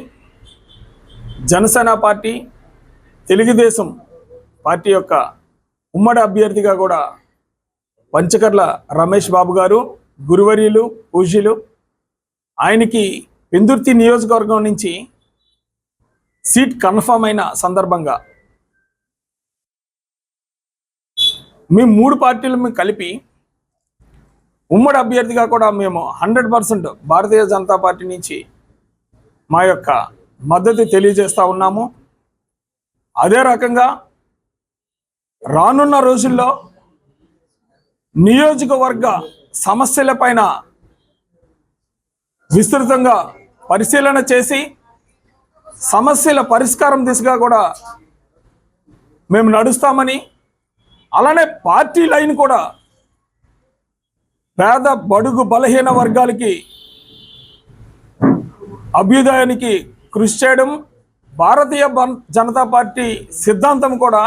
Janasena party, Telugu Desam party యొక్క ఉమ్మడి అభ్యర్థిగా కూడా పంచకర్ల రమేష్ బాబు గారు గురువర్యులు, పూజ్యులు, ఆయనకి పెందుర్తి నియోజకవర్గం నుంచి సీట్ కన్ఫర్మ్ అయిన సందర్భంగా మేము మూడు పార్టీలను కలిపి ఉమ్మడి అభ్యర్థిగా కూడా మేము 100% భారతీయ జనతా పార్టీ నుంచి మా యొక్క మద్దతు తెలియజేస్తూ ఉన్నాము. అదే రకంగా రానున్న రోజుల్లో నియోజకవర్గ సమస్యలపైన విస్తృతంగా పరిశీలన చేసి సమస్యల పరిష్కారం దిశగా కూడా మేము నడుస్తామని, అలానే పార్టీ లైన్ కూడా పేద బడుగు బలహీన వర్గాలకి అభ్యుదయానికి కృషి చేయడం, భారతీయ జనతా పార్టీ సిద్ధాంతం కూడా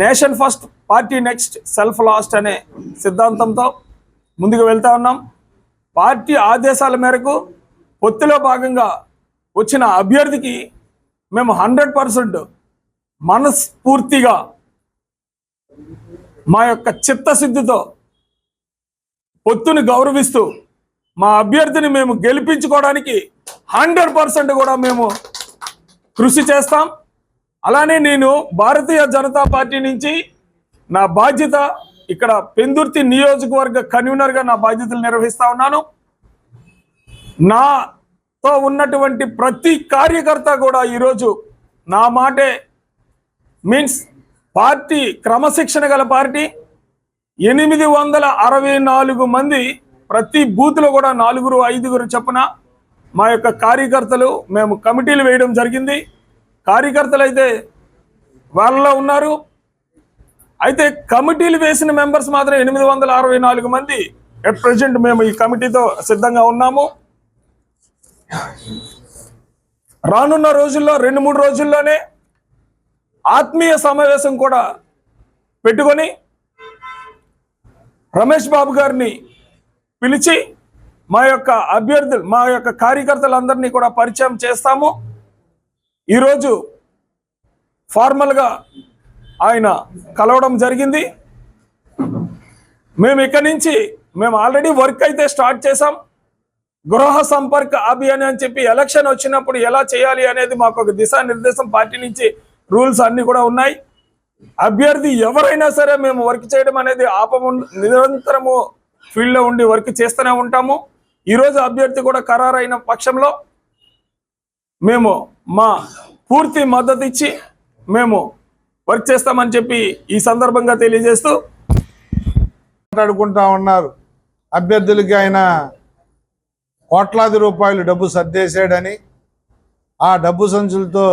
nation first, party next, self last అనే సిద్ధాంతంతో ముందుకు వెళ్తా ఉన్నాం. పార్టీ ఆదేశాల మేరకు పొత్తులో భాగంగా వచ్చిన అభ్యర్థికి మేము 100% మనస్ఫూర్తిగా మా యొక్క చిత్తశుద్ధితో పొత్తుని గౌరవిస్తూ మా అభ్యర్థిని మేము గెలిపించుకోవడానికి 100% కూడా మేము కృషి చేస్తాం. అలానే నేను భారతీయ జనతా పార్టీ నుంచి నా బాధ్యత ఇక్కడ పెందుర్తి నియోజకవర్గ కన్వీనర్గా నా బాధ్యతలు నిర్వహిస్తా ఉన్నాను. నాతో ఉన్నటువంటి ప్రతి కార్యకర్త కూడా ఈరోజు నా మాటే మీన్స్ పార్టీ క్రమశిక్షణ గల పార్టీ. 864 మంది ప్రతి బూత్లో కూడా 4-5 చొప్పున మా యొక్క కార్యకర్తలు మేము కమిటీలు వేయడం జరిగింది. కార్యకర్తలు అయితే వాళ్ళలో ఉన్నారు. అయితే కమిటీలు వేసిన మెంబర్స్ మాత్రం 864 మంది ఎట్ ప్రెజెంట్ మేము ఈ కమిటీతో సిద్ధంగా ఉన్నాము. రానున్న రోజుల్లో 2-3 రోజుల్లోనే ఆత్మీయ సమావేశం కూడా పెట్టుకొని రమేష్ బాబు గారిని పిలిచి మా యొక్క అభ్యర్థులు మా యొక్క కార్యకర్తలందరినీ కూడా పరిచయం చేస్తాము. ఈరోజు ఫార్మల్గా ఆయన కలవడం జరిగింది. మేము ఇక్కడి నుంచి ఆల్రెడీ వర్క్ అయితే స్టార్ట్ చేసాం. గృహ సంపర్క అభియాన్ అని చెప్పి ఎలక్షన్ వచ్చినప్పుడు ఎలా చేయాలి అనేది మాకు ఒక దిశానిర్దేశం పార్టీ నుంచి రూల్స్ అన్నీ కూడా ఉన్నాయి. అభ్యర్థి ఎవరైనా సరే మేము వర్క్ చేయడం అనేది నిరంతరము ఫీల్డ్లో ఉండి వర్క్ చేస్తూనే ఉంటాము. ఈరోజు అభ్యర్థి కూడా ఖరారైన పక్షంలో మేము మా పూర్తి మద్దతు ఇచ్చి మేము వర్క్ చేస్తామని చెప్పి ఈ సందర్భంగా తెలియజేస్తూ మాట్లాడుకుంటా ఉన్నారు. అభ్యర్థులకి ఆయన కోట్లాది రూపాయలు డబ్బు సర్దేశాడని, ఆ డబ్బు సంచులతో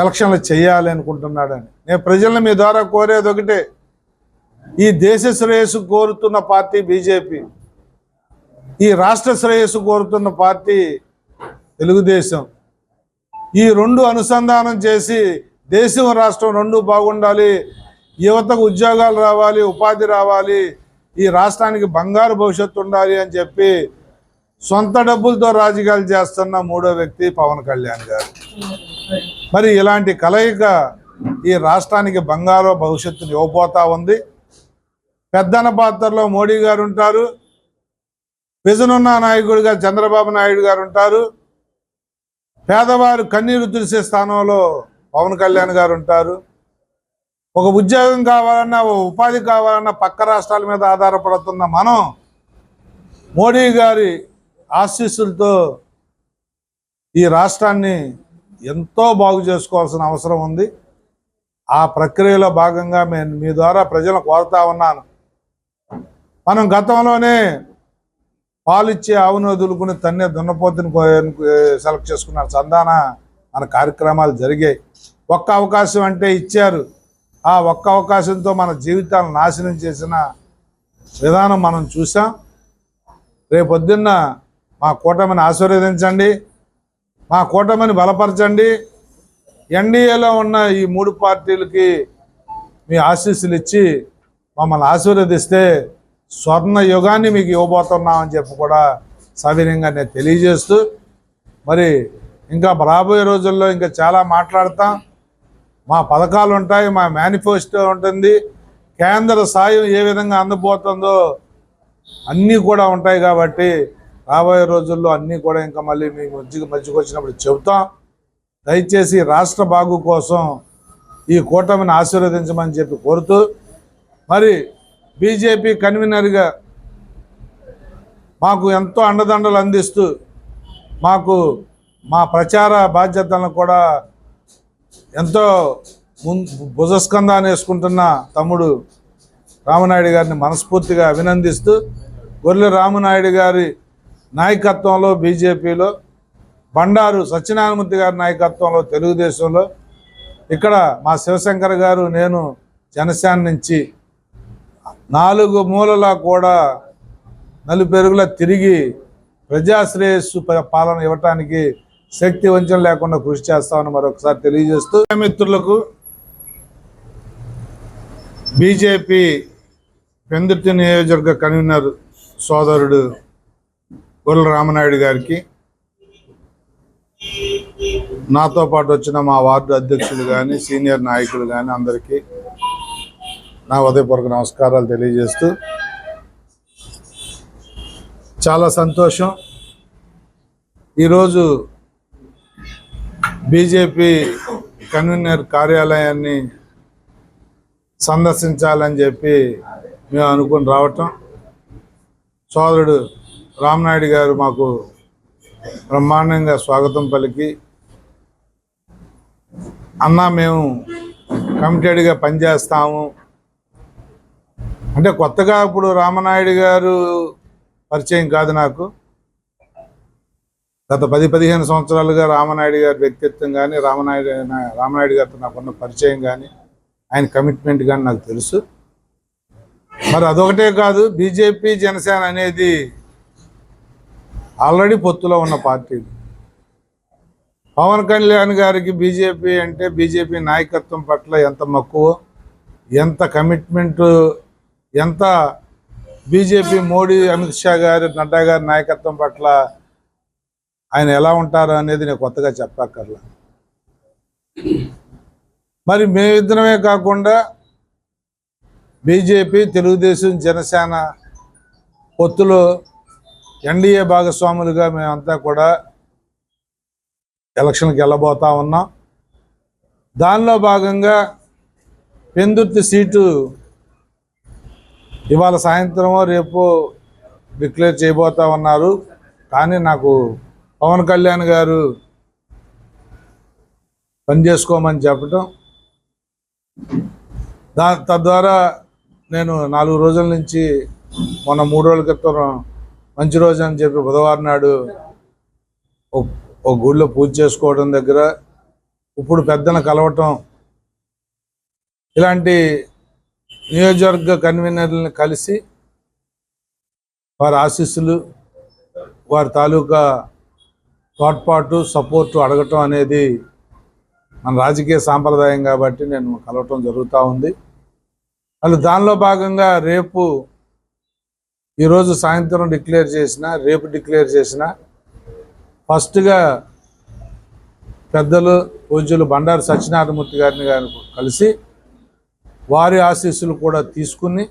ఎలక్షన్లు చేయాలి అనుకుంటున్నాడని. నేను ప్రజలను మీ ద్వారా కోరేది ఒకటే, ఈ దేశ శ్రేయస్సు కోరుతున్న పార్టీ బీజేపీ, ఈ రాష్ట్ర శ్రేయస్సు కోరుతున్న పార్టీ తెలుగుదేశం. ఈ రెండు అనుసంధానం చేసి దేశం రాష్ట్రం రెండు బాగుండాలి, యువతకు ఉద్యోగాలు రావాలి, ఉపాధి రావాలి, ఈ రాష్ట్రానికి బంగారు భవిష్యత్తు ఉండాలి అని చెప్పి సొంత డబ్బులతో రాజకీయాలు చేస్తున్న మూడో వ్యక్తి పవన్ కళ్యాణ్ గారు. మరి ఇలాంటి కలయిక ఈ రాష్ట్రానికి బంగారు భవిష్యత్తుని ఇవ్వబోతా ఉంది. పెద్దన పాత్రలో మోడీ గారు ఉంటారు, విజనున్న నాయకుడిగా చంద్రబాబు నాయుడు గారు ఉంటారు, పేదవారు కన్నీరు తుడిసే స్థానంలో పవన్ కళ్యాణ్ గారు ఉంటారు. ఒక ఉద్యోగం కావాలన్నా, ఒక ఉపాధి కావాలన్నా పక్క రాష్ట్రాల మీద ఆధారపడుతున్న మనం మోడీ గారి ఆశీస్సులతో ఈ రాష్ట్రాన్ని ఎంతో బాగు చేసుకోవాల్సిన అవసరం ఉంది. ఆ ప్రక్రియలో భాగంగా మీ ద్వారా ప్రజలను కోరుతా ఉన్నాను. మనం గతంలోనే పాలిచ్చే ఆవును వదులుకుని తన్నే దున్నపోతుని సెలెక్ట్ చేసుకున్నారు. సంధాన మన కార్యక్రమాలు జరిగాయి. ఒక్క అవకాశం అంటే ఇచ్చారు. ఆ ఒక్క అవకాశంతో మన జీవితాలను నాశనం చేసిన విధానం మనం చూసాం. రేపొద్దున్న మా కూటమిని ఆశీర్వదించండి, మా కూటమిని బలపరచండి. ఎన్డీఏలో ఉన్న ఈ మూడు పార్టీలకి మీ ఆశీస్సులు ఇచ్చి మమ్మల్ని ఆశీర్వదిస్తే స్వర్ణ యుగాన్ని మీకు ఇవ్వబోతున్నామని చెప్పి కూడా సవినయంగా నేను తెలియజేస్తూ, మరి ఇంకా రాబోయే రోజుల్లో ఇంకా చాలా మాట్లాడతాం. మా పథకాలు ఉంటాయి, మా మేనిఫెస్టో ఉంటుంది, కేంద్ర సాయం ఏ విధంగా అందబోతుందో అన్నీ కూడా ఉంటాయి. కాబట్టి రాబోయే రోజుల్లో అన్నీ కూడా ఇంకా మళ్ళీ మీ మధ్యకి వచ్చినప్పుడు చెబుతాం. దయచేసి రాష్ట్ర బాగు కోసం ఈ కూటమిని ఆశీర్వదించమని చెప్పి కోరుతూ, మరి బీజేపీ కన్వీనర్గా మాకు ఎంతో అండదండలు అందిస్తూ మాకు మా ప్రచార బాధ్యతలను కూడా ఎంతో భుజస్కంధాన్ని వేసుకుంటున్న తమ్ముడు రామనాయుడు గారిని మనస్ఫూర్తిగా అభినందిస్తూ, గొర్రెల రామనాయుడు గారి నాయకత్వంలో బీజేపీలో, బండారు సత్యనారాయణమూర్తి గారి నాయకత్వంలో తెలుగుదేశంలో, ఇక్కడ మా శివశంకర్ గారు నేను జనసేన నుంచి 4 మూలలా కూడా నలుపెరుగులా తిరిగి ప్రజాశ్రేయస్సు పాలన ఇవ్వటానికి శక్తి వంచన లేకుండా కృషి చేస్తామని మరొకసారి తెలియజేస్తూ, మిత్రులకు బీజేపీ పెందుర్తి నియోజకవర్గ కన్వీనర్ సోదరుడు గొర్రెల రామనాయుడు గారికి, నాతో పాటు వచ్చిన మా వార్డు అధ్యక్షులు కానీ సీనియర్ నాయకులు కానీ అందరికీ నా ఉదయపూర్వక నమస్కారాలు తెలియజేస్తూ, చాలా సంతోషం ఈరోజు బీజేపీ కన్వీనర్ కార్యాలయాన్ని సందర్శించాలని చెప్పి మేము అనుకుని రావటం, సోదరుడు రామనాయుడు గారు మాకు బ్రహ్మాండంగా స్వాగతం పలికి, అన్నా మేము కమిటెడ్గా పనిచేస్తాము అంటే, కొత్తగా ఇప్పుడు రామనాయుడు గారు పరిచయం కాదు నాకు. గత 10-15 సంవత్సరాలుగా రామనాయుడు గారి వ్యక్తిత్వం కానీ, రామనాయుడు గారితో నాకున్న పరిచయం కానీ, ఆయన కమిట్మెంట్ కానీ నాకు తెలుసు. మరి అదొకటే కాదు, బీజేపీ జనసేన అనేది ఆల్రెడీ పొత్తులో ఉన్న పార్టీలు. పవన్ కళ్యాణ్ గారికి బీజేపీ అంటే, బీజేపీ నాయకత్వం పట్ల ఎంత మక్కువ, ఎంత కమిట్మెంట్, ఎంత బీజేపీ మోడీ, అమిత్ షా గారు, నడ్డా గారి నాయకత్వం పట్ల ఆయన ఎలా ఉంటారు అనేది నేను కొత్తగా చెప్పక్కర్లా. మరి మేమిద్దరమే కాకుండా బీజేపీ, తెలుగుదేశం, జనసేన పొత్తులో ఎన్డీఏ భాగస్వాములుగా మేమంతా కూడా ఎలక్షన్కి వెళ్ళబోతా ఉన్నాం. దానిలో భాగంగా పెందుర్తి సీటు ఇవాళ సాయంత్రమో రేపు డిక్లేర్ చేయబోతా ఉన్నారు. కానీ నాకు పవన్ కళ్యాణ్ గారు పనిచేసుకోమని చెప్పటం, తద్వారా నేను 4 రోజుల నుంచి, మొన్న 3 రోజుల క్రితం మంచి రోజు అని చెప్పి బుధవారం నాడు ఒక గుడిలో పూజ చేసుకోవడం దగ్గర, ఇప్పుడు పెద్దను కలవటం, ఇలాంటి నియోజకవర్గ కన్వీనర్లను కలిసి వారి ఆశీస్సులు, వారి తాలూకా తోడ్పాటు, సపోర్టు అడగటం అనేది మన రాజకీయ సాంప్రదాయం కాబట్టి నేను కలవటం జరుగుతూ ఉంది. వాళ్ళు దానిలో భాగంగా రేపు, ఈరోజు సాయంత్రం డిక్లేర్ చేసిన, రేపు డిక్లేర్ చేసిన, ఫస్ట్గా పెద్దలు పూజ్యులు బండారు సత్యనారాయణమూర్తి గారిని కలిసి వారి ఆశీస్సులు కూడా తీసుకుని,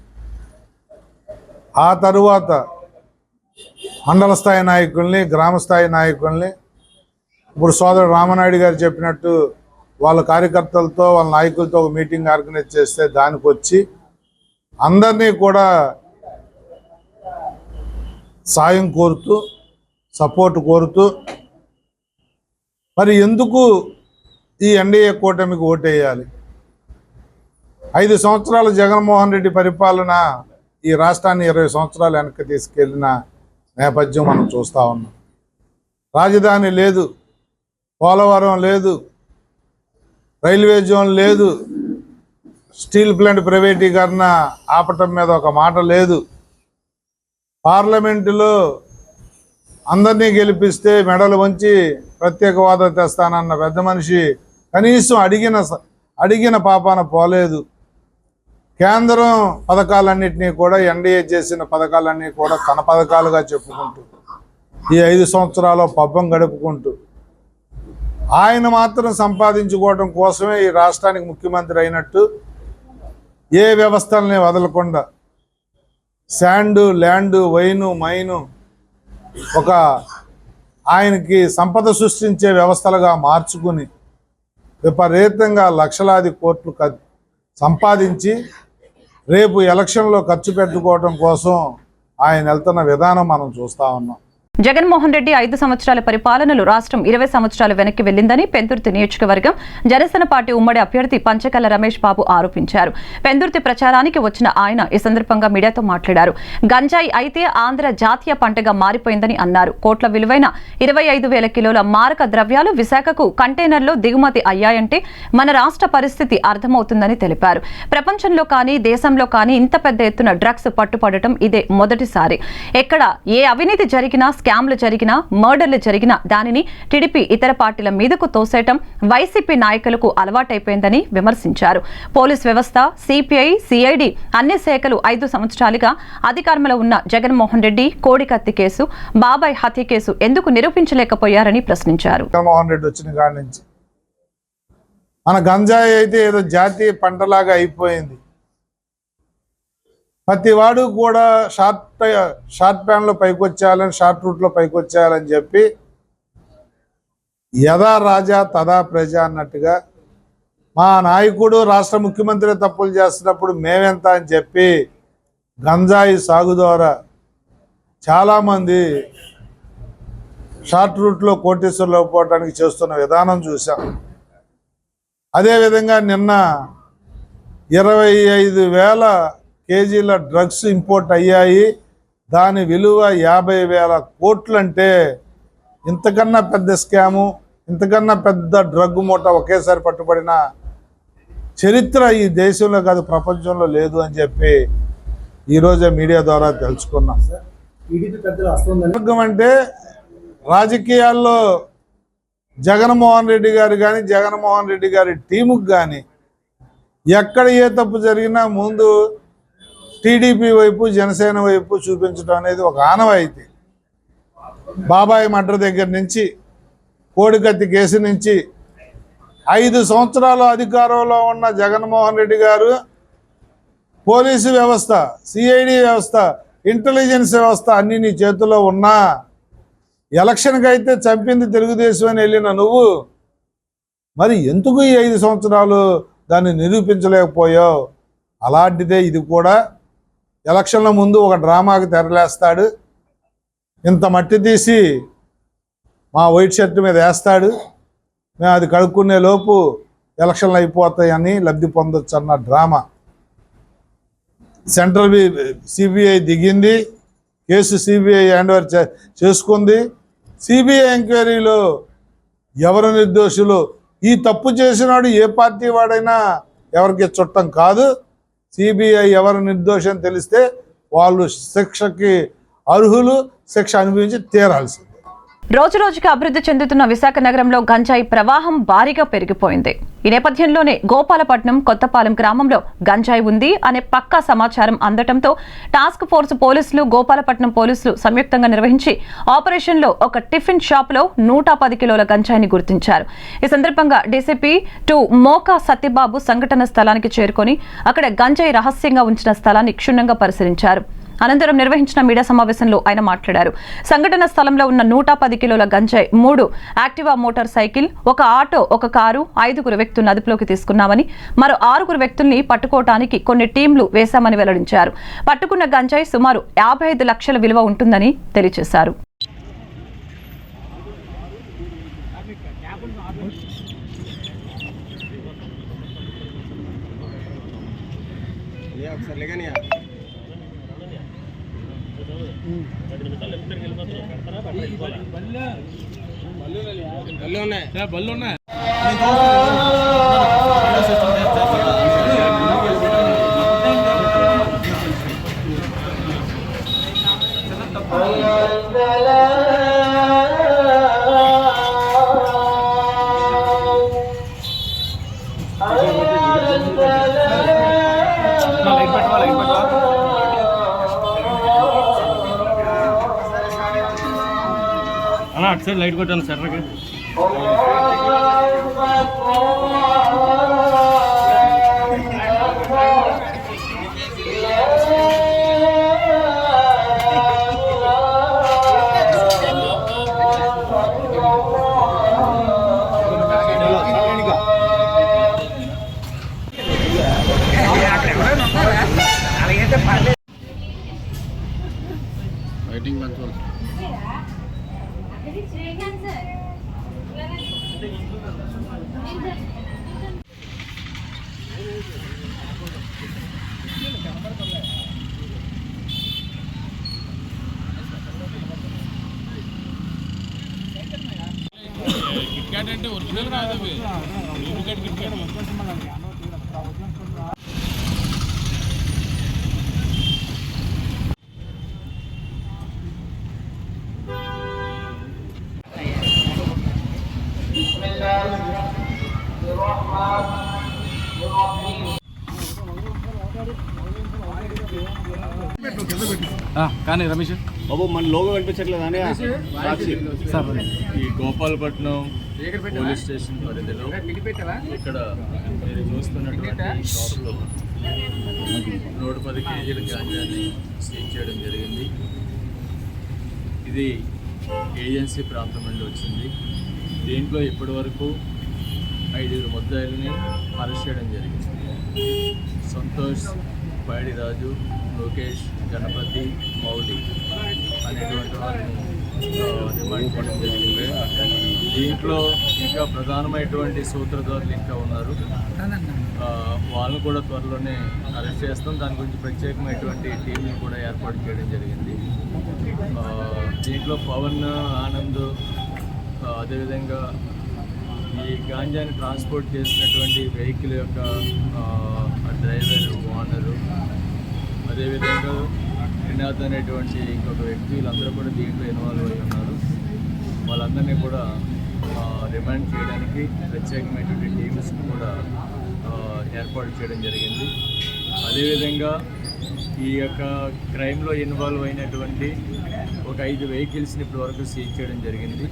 ఆ తరువాత మండల స్థాయి నాయకుల్ని, గ్రామ స్థాయి నాయకుల్ని, ఇప్పుడు సోదరుడు రామనాయుడు గారు చెప్పినట్టు వాళ్ళ కార్యకర్తలతో, వాళ్ళ నాయకులతో ఒక మీటింగ్ ఆర్గనైజ్ చేస్తే దానికి వచ్చి అందరినీ కూడా సాయం కోరుతూ, సపోర్ట్ కోరుతూ, మరి ఎందుకు ఈ ఎన్డీఏ కూటమికి ఓటేయాలి? 5 సంవత్సరాల జగన్మోహన్ రెడ్డి పరిపాలన ఈ రాష్ట్రాన్ని 20 సంవత్సరాలు వెనక్కి తీసుకెళ్లిన నేపథ్యం మనం చూస్తూ ఉన్నాం. రాజధాని లేదు, పోలవరం లేదు, రైల్వే జోన్ లేదు, స్టీల్ ప్లాంట్ ప్రైవేటీకరణ ఆపటం మీద ఒక మాట లేదు, పార్లమెంటులో అందరినీ గెలిపిస్తే మెడలు వంచి ప్రత్యేక హోదా తెస్తానన్న పెద్ద మనిషి కనీసం అడిగిన పాపాన పోలేదు. కేంద్రం పథకాలన్నింటినీ కూడా, ఎన్డీఏ చేసిన పథకాలన్నీ కూడా తన పథకాలుగా చెప్పుకుంటూ ఈ 5 సంవత్సరాలు పబ్బం గడుపుకుంటూ, ఆయన మాత్రం సంపాదించుకోవడం కోసమే ఈ రాష్ట్రానికి ముఖ్యమంత్రి అయినట్టు ఏ వ్యవస్థల్ని వదలకుండా శాండు, ల్యాండు, వైను, మైను ఒక ఆయనకి సంపద సృష్టించే వ్యవస్థలుగా మార్చుకుని విపరీతంగా లక్షలాది కోట్లు సంపాదించి రేపు ఎలక్షన్లో ఖర్చు పెట్టుకోవడం కోసం ఆయన వెళ్తున్న విధానం మనం చూస్తూ ఉన్నాం. జగన్మోహన్ రెడ్డి 5 సంవత్సరాల పరిపాలనలో రాష్ట్రం 20 సంవత్సరాలు వెనక్కి వెళ్లిందని పెందుర్తి నియోజకవర్గం జనసేన పార్టీ ఉమ్మడి అభ్యర్థి పంచకల్ల రమేష్ బాబు ఆరోపించారు. పెందుర్తి ప్రచారానికి వచ్చిన ఆయన ఈ సందర్భంగా మీడియాతో మాట్లాడారు. గంజాయి అయితే ఆంధ్ర జాతీయ పంటగా మారిపోయిందని అన్నారు. కోట్ల విలువైన 25,000 కిలోల మారక ద్రవ్యాలు విశాఖకు కంటైనర్లో దిగుమతి అయ్యాయంటే మన రాష్ట్ర పరిస్థితి అర్థమవుతుందని తెలిపారు. ప్రపంచంలో కానీ దేశంలో కానీ ఇంత పెద్ద ఎత్తున డ్రగ్స్ పట్టుపడటం ఇదే మొదటిసారి. ఎక్కడ ఏ అవినీతి జరిగినా, స్కామ్లు జరిగినా, మర్డర్లు జరిగినా దానిని టీడీపీ ఇతర పార్టీల మీదకు తోసేయటం వైసీపీ నాయకులకు అలవాటైపోయిందని విమర్శించారు. పోలీస్ వ్యవస్థ, సిపిఐ, సిఐడి అన్ని శాఖలు 5 సంవత్సరాలుగా అధికారంలో ఉన్న జగన్మోహన్ రెడ్డి కోడికత్తి కేసు, బాబాయ్ హత్య కేసు ఎందుకు నిరూపించలేకపోయారని ప్రశ్నించారు. జగన్మోహన్ రెడ్డి వచ్చిన కాడి నుంచి మన గంజాయి అయితే ఏదో జాతీయ పంటలాగా అయిపోయింది. ప్రతి వాడు కూడా షార్ట్ ప్యాన్లో పైకి వచ్చేయాలని, షార్ట్ రూట్లో పైకి వచ్చేయాలని చెప్పి యథా రాజా తదా ప్రజ అన్నట్టుగా మా నాయకుడు రాష్ట్ర ముఖ్యమంత్రి తప్పులు చేస్తున్నప్పుడు మేమెంత అని చెప్పి గంజాయి సాగు ద్వారా చాలామంది షార్ట్ రూట్లో కోటేశ్వర్లు పోవడానికి చేస్తున్న విధానం చూసాం. అదేవిధంగా నిన్న 25,000 కేజీల డ్రగ్స్ ఇంపోర్ట్ అయ్యాయి. దాని విలువ 50,000 కోట్లు. అంటే ఇంతకన్నా పెద్ద స్కాము, ఇంతకన్నా పెద్ద డ్రగ్ మూట ఒకేసారి పట్టుబడిన చరిత్ర ఈ దేశంలో కాదు ప్రపంచంలో లేదు అని చెప్పి ఈరోజే మీడియా ద్వారా తెలుసుకున్నాం. అంటే రాజకీయాల్లో జగన్మోహన్ రెడ్డి గారు కానీ జగన్మోహన్ రెడ్డి గారి టీముకు కానీ ఎక్కడ ఏ తప్పు జరిగినా ముందు టీడీపీ వైపు జనసేన వైపు చూపించడం అనేది ఒక ఆనవాయితీ. బాబాయ్ మర్డర్ దగ్గర నుంచి, కోడికత్తి కేసు నుంచి 5 సంవత్సరాల అధికారంలో ఉన్న జగన్మోహన్ రెడ్డి గారు పోలీసు వ్యవస్థ, సిఐడి వ్యవస్థ, ఇంటెలిజెన్స్ వ్యవస్థ అన్నీ నీ చేతిలో ఉన్నా ఎలక్షన్కి అయితే చంపింది తెలుగుదేశం అని వెళ్ళిన నువ్వు మరి ఎందుకు ఈ 5 సంవత్సరాలు దాన్ని నిరూపించలేకపోయావు? అలాంటిదే ఇది కూడా. ఎలక్షన్ల ముందు ఒక డ్రామాకి తెరలేస్తాడు, ఇంత మట్టి తీసి మా వైట్ షర్ట్ మీద వేస్తాడు, మేము అది కడుక్కునే లోపు ఎలక్షన్లు అయిపోతాయని లబ్ధి పొందొచ్చు అన్న డ్రామా. సెంట్రల్ సిబిఐ దిగింది, కేసు సిబిఐ హ్యాండ్ ఓవర్ చేసుకుంది. సిబిఐ ఎంక్వైరీలో ఎవరు నిర్దోషులు, ఈ తప్పు చేసినాడు ఏ పార్టీ వాడైనా ఎవరికి చుట్టం కాదు. సిబిఐ ఎవరు నిర్దోషం తెలిస్తే వాళ్ళు శిక్షకి అర్హులు, శిక్ష అనుభవించి తీరాల్సింది. రోజు రోజుకి అభివృద్ధి చెందుతున్న విశాఖ నగరంలో గంజాయి ప్రవాహం భారీగా పెరిగిపోయింది. ఈ నేపథ్యంలోనే గోపాలపట్నం కొత్తపాలెం గ్రామంలో గంజాయి ఉంది అనే పక్కా సమాచారం అందటంతో టాస్క్ ఫోర్స్ పోలీసులు, గోపాలపట్నం పోలీసులు సంయుక్తంగా నిర్వహించి ఆపరేషన్లో ఒక టిఫిన్ షాప్లో 110 కిలోల గంజాయిని గుర్తించారు. ఈ సందర్భంగా డీసీపీ 2 మోకా సత్యబాబు సంఘటన స్థలానికి చేరుకొని అక్కడ గంజాయి రహస్యంగా ఉంచిన స్థలాన్ని క్షుణ్ణంగా పరిశీలించారు. అనంతరం నిర్వహించిన మీడియా సమావేశంలో ఆయన మాట్లాడారు. సంఘటన స్థలంలో ఉన్న 110 కిలోల గంజాయి 3 యాక్టివా మోటార్ సైకిల్, ఒక ఆటో, ఒక కారు, 5 వ్యక్తులను అదుపులోకి తీసుకున్నామని, మరో 6 వ్యక్తుల్ని పట్టుకోవటానికి కొన్ని టీంలు వేశామని వెల్లడించారు. పట్టుకున్న గంజాయి సుమారు 55 లక్షల విలువ ఉంటుందని తెలియజేశారు. అటు సైడ్ లైట్ కొట్టాను సార్. లైటింగ్ కంట్రోల్ కిట్కాట్ అంటే ఒరిజినల్ కాదు, డూప్లికేట్ కిట్కాట్. కానీ రమేష్ బాబు మన లోగో కనిపించట్లేదని సార్, ఈ గోపాలపట్నం పోలీస్ స్టేషన్ పరిధిలో ఇక్కడ మీరు చూస్తున్నటువంటి షాప్లో 110 కేజీల గాంజాని సీజ్ చేయడం జరిగింది. ఇది ఏజెన్సీ ప్రాంతం నుండి వచ్చింది. దీంట్లో ఇప్పటివరకు 5 ముద్దాయిలని అరెస్ట్ చేయడం జరిగింది. సంతోష్, పైడిరాజు, లోకేష్, గణపతి, మౌలి అనేటువంటి వారిని రిమాండ్ చేయడం జరిగింది. దీంట్లో ఇంకా ప్రధానమైనటువంటి సూత్రధారులు ఇంకా ఉన్నారు. వాళ్ళను కూడా త్వరలోనే అరెస్ట్ చేస్తాం. దాని గురించి ప్రత్యేకమైనటువంటి టీంని కూడా ఏర్పాటు చేయడం జరిగింది. దీంట్లో పవన్, ఆనంద్, అదేవిధంగా ఈ గాంజాని ట్రాన్స్పోర్ట్ చేసినటువంటి వెహికల్ యొక్క డ్రైవర్, ఓనరు, అదేవిధంగా శ్రీనాథ్ అనేటువంటి ఇంకొక వ్యక్తి, వీళ్ళందరూ కూడా దీంట్లో ఇన్వాల్వ్ అయి ఉన్నారు. వాళ్ళందరినీ కూడా రిమాండ్ చేయడానికి ప్రత్యేకమైనటువంటి టీమ్స్ని కూడా ఏర్పాటు చేయడం జరిగింది. అదేవిధంగా ఈ యొక్క క్రైమ్లో ఇన్వాల్వ్ అయినటువంటి ఒక 5 వెహికల్స్ని ఇప్పటి వరకు సీజ్ చేయడం జరిగింది.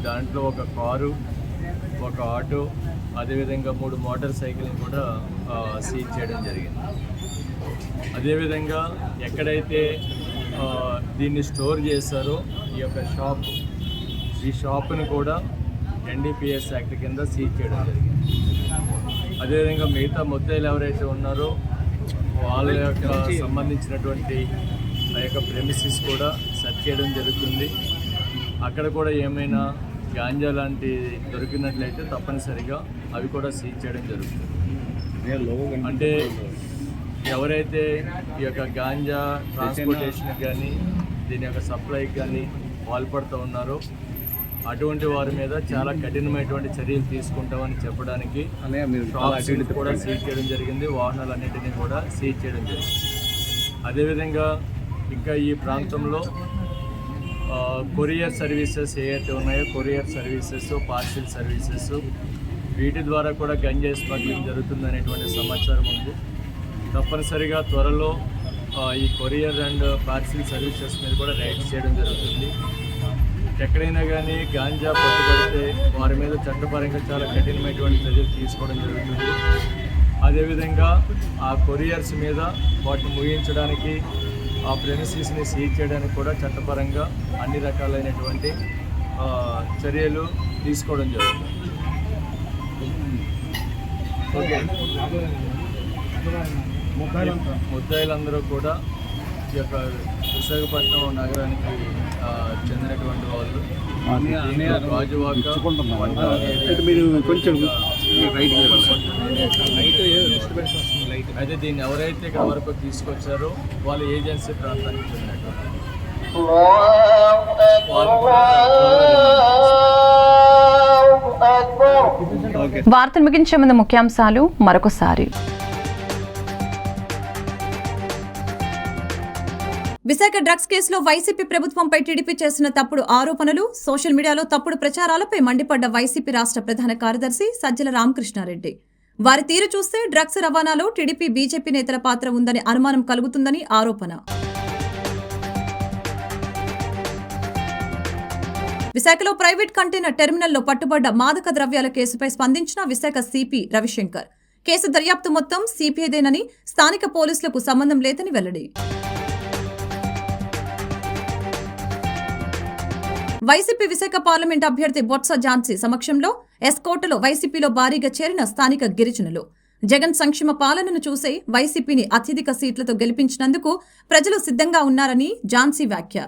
దాంట్లో ఒక కారు, ఒక ఆటో, అదేవిధంగా 3 మోటార్ సైకిల్ని కూడా సీజ్ చేయడం జరిగింది. అదేవిధంగా ఎక్కడైతే దీన్ని స్టోర్ చేశారో ఈ యొక్క ఈ షాప్ని కూడా NDPS యాక్ట్ కింద సీజ్ చేయడం జరిగింది. అదేవిధంగా మిగతా ముద్దాయిలు ఎవరైతే ఉన్నారో వాళ్ళ యొక్క సంబంధించినటువంటి ఆ యొక్క ప్రెమిసెస్ కూడా సెర్చ్ చేయడం జరుగుతుంది. అక్కడ కూడా ఏమైనా గాంజా లాంటి దొరికినట్లయితే తప్పనిసరిగా అవి కూడా సీజ్ చేయడం జరుగుతుంది. అంటే ఎవరైతే ఈ యొక్క గాంజా ట్రాన్స్పోర్టేషన్కి కానీ దీని యొక్క సప్లైకి కానీ పాల్పడుతూ ఉన్నారో అటువంటి వారి మీద చాలా కఠినమైనటువంటి చర్యలు తీసుకుంటామని చెప్పడానికి షాప్స్ కూడా సీజ్ చేయడం జరిగింది. వాహనాలన్నింటినీ కూడా సీజ్ చేయడం జరిగింది. అదేవిధంగా ఇంకా ఈ ప్రాంతంలో కొరియర్ సర్వీసెస్ ఏవైతే ఉన్నాయో కొరియర్ సర్వీసెస్, పార్సిల్ సర్వీసెస్, వీటి ద్వారా కూడా గంజాయి స్మగ్లింగ్ జరుగుతుందనేటువంటి సమాచారం ఉంది. తప్పనిసరిగా త్వరలో ఈ కొరియర్ అండ్ పార్సిల్ సర్వీసెస్ మీద కూడా రైడ్స్ చేయడం జరుగుతుంది. ఎక్కడైనా కానీ గాంజా పట్టుబడితే వారి మీద చట్టపరంగా చాలా కఠినమైనటువంటి చర్యలు తీసుకోవడం జరుగుతుంది. అదేవిధంగా ఆ కొరియర్స్ మీద వాటిని ముగించడానికి, ఆ ప్రెమిసెస్ని సీజ్ చేయడానికి కూడా చట్టపరంగా అన్ని రకాలైనటువంటి చర్యలు తీసుకోవడం జరుగుతుంది. ఓకే, ముద్దాయిలందరూ కూడా ఈ యొక్క విశాఖపట్నం నగరానికి చెందినటువంటి వాళ్ళు. అయితే దీన్ని ఎవరైతే ఇక్కడ వరకు తీసుకొచ్చారో వాళ్ళ ఏజెన్సీ ప్రాంతానికి చెందినటువంటి వార్తలు ముగించే ముందు ముఖ్యాంశాలు మరొకసారి. విశాఖ డ్రగ్స్ కేసులో వైసీపీ ప్రభుత్వంపై టీడీపీ చేసిన తప్పుడు ఆరోపణలు, సోషల్ మీడియాలో తప్పుడు ప్రచారాలపై మండిపడ్డ వైసీపీ రాష్ట్ర ప్రధాన కార్యదర్శి సజ్జల రామకృష్ణారెడ్డి. వారి తీరు చూస్తే డ్రగ్స్ రవాణాలో టీడీపీ, బీజేపీ నేతల పాత్ర ఉందని అనుమానం కలుగుతుందని ఆరోపణ. విశాఖలో ప్రైవేట్ కంటైనర్ టెర్మినల్లో పట్టుబడ్డ మాదక ద్రవ్యాల కేసుపై స్పందించిన విశాఖ సిపి రవిశంకర్. కేసు దర్యాప్తు మొత్తం సిపిఐదేనని, స్థానిక పోలీసులకు సంబంధం లేదని వెల్లడి. వైసీపీ విశాఖ పార్లమెంట్ అభ్యర్థి బొత్స ఝాన్సీ సమక్షంలో ఎస్కోటలో వైసీపీలో భారీగా చేరిన స్థానిక గిరిజనులు. జగన్ సంక్షేమ పాలనను చూసే వైసీపీని అత్యధిక సీట్లతో గెలిపించినందుకు ప్రజలు సిద్ధంగా ఉన్నారని ఝాన్సీ వ్యాఖ్య.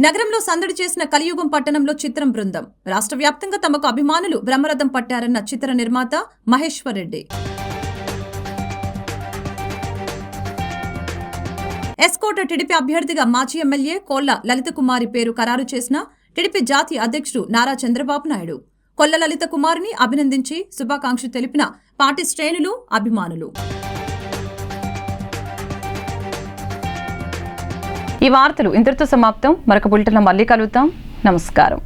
నగరంలో సందడి చేసిన కలియుగం పట్టణంలో చిత్రం బృందం. రాష్ట్ర వ్యాప్తంగా తమకు అభిమానులు బ్రహ్మరథం పట్టారన్న చిత్ర నిర్మాత మహేశ్వర్ రెడ్డి. ఎస్కోట టీడీపీ అభ్యర్థిగా మాజీ ఎమ్మెల్యే కొల్ల లలిత కుమారి పేరు ఖరారు చేసిన టీడీపీ జాతీయ అధ్యక్షుడు నారా చంద్రబాబు నాయుడు. కొల్ల లలిత కుమారిని అభినందించి శుభాకాంక్షలు తెలిపిన పార్టీ శ్రేణులు, అభిమానులు. ఈ వార్తలు ఇంతటితో సమాప్తం. మరొక బులెటిన్లో మళ్ళీ కలుద్దాం. నమస్కారం.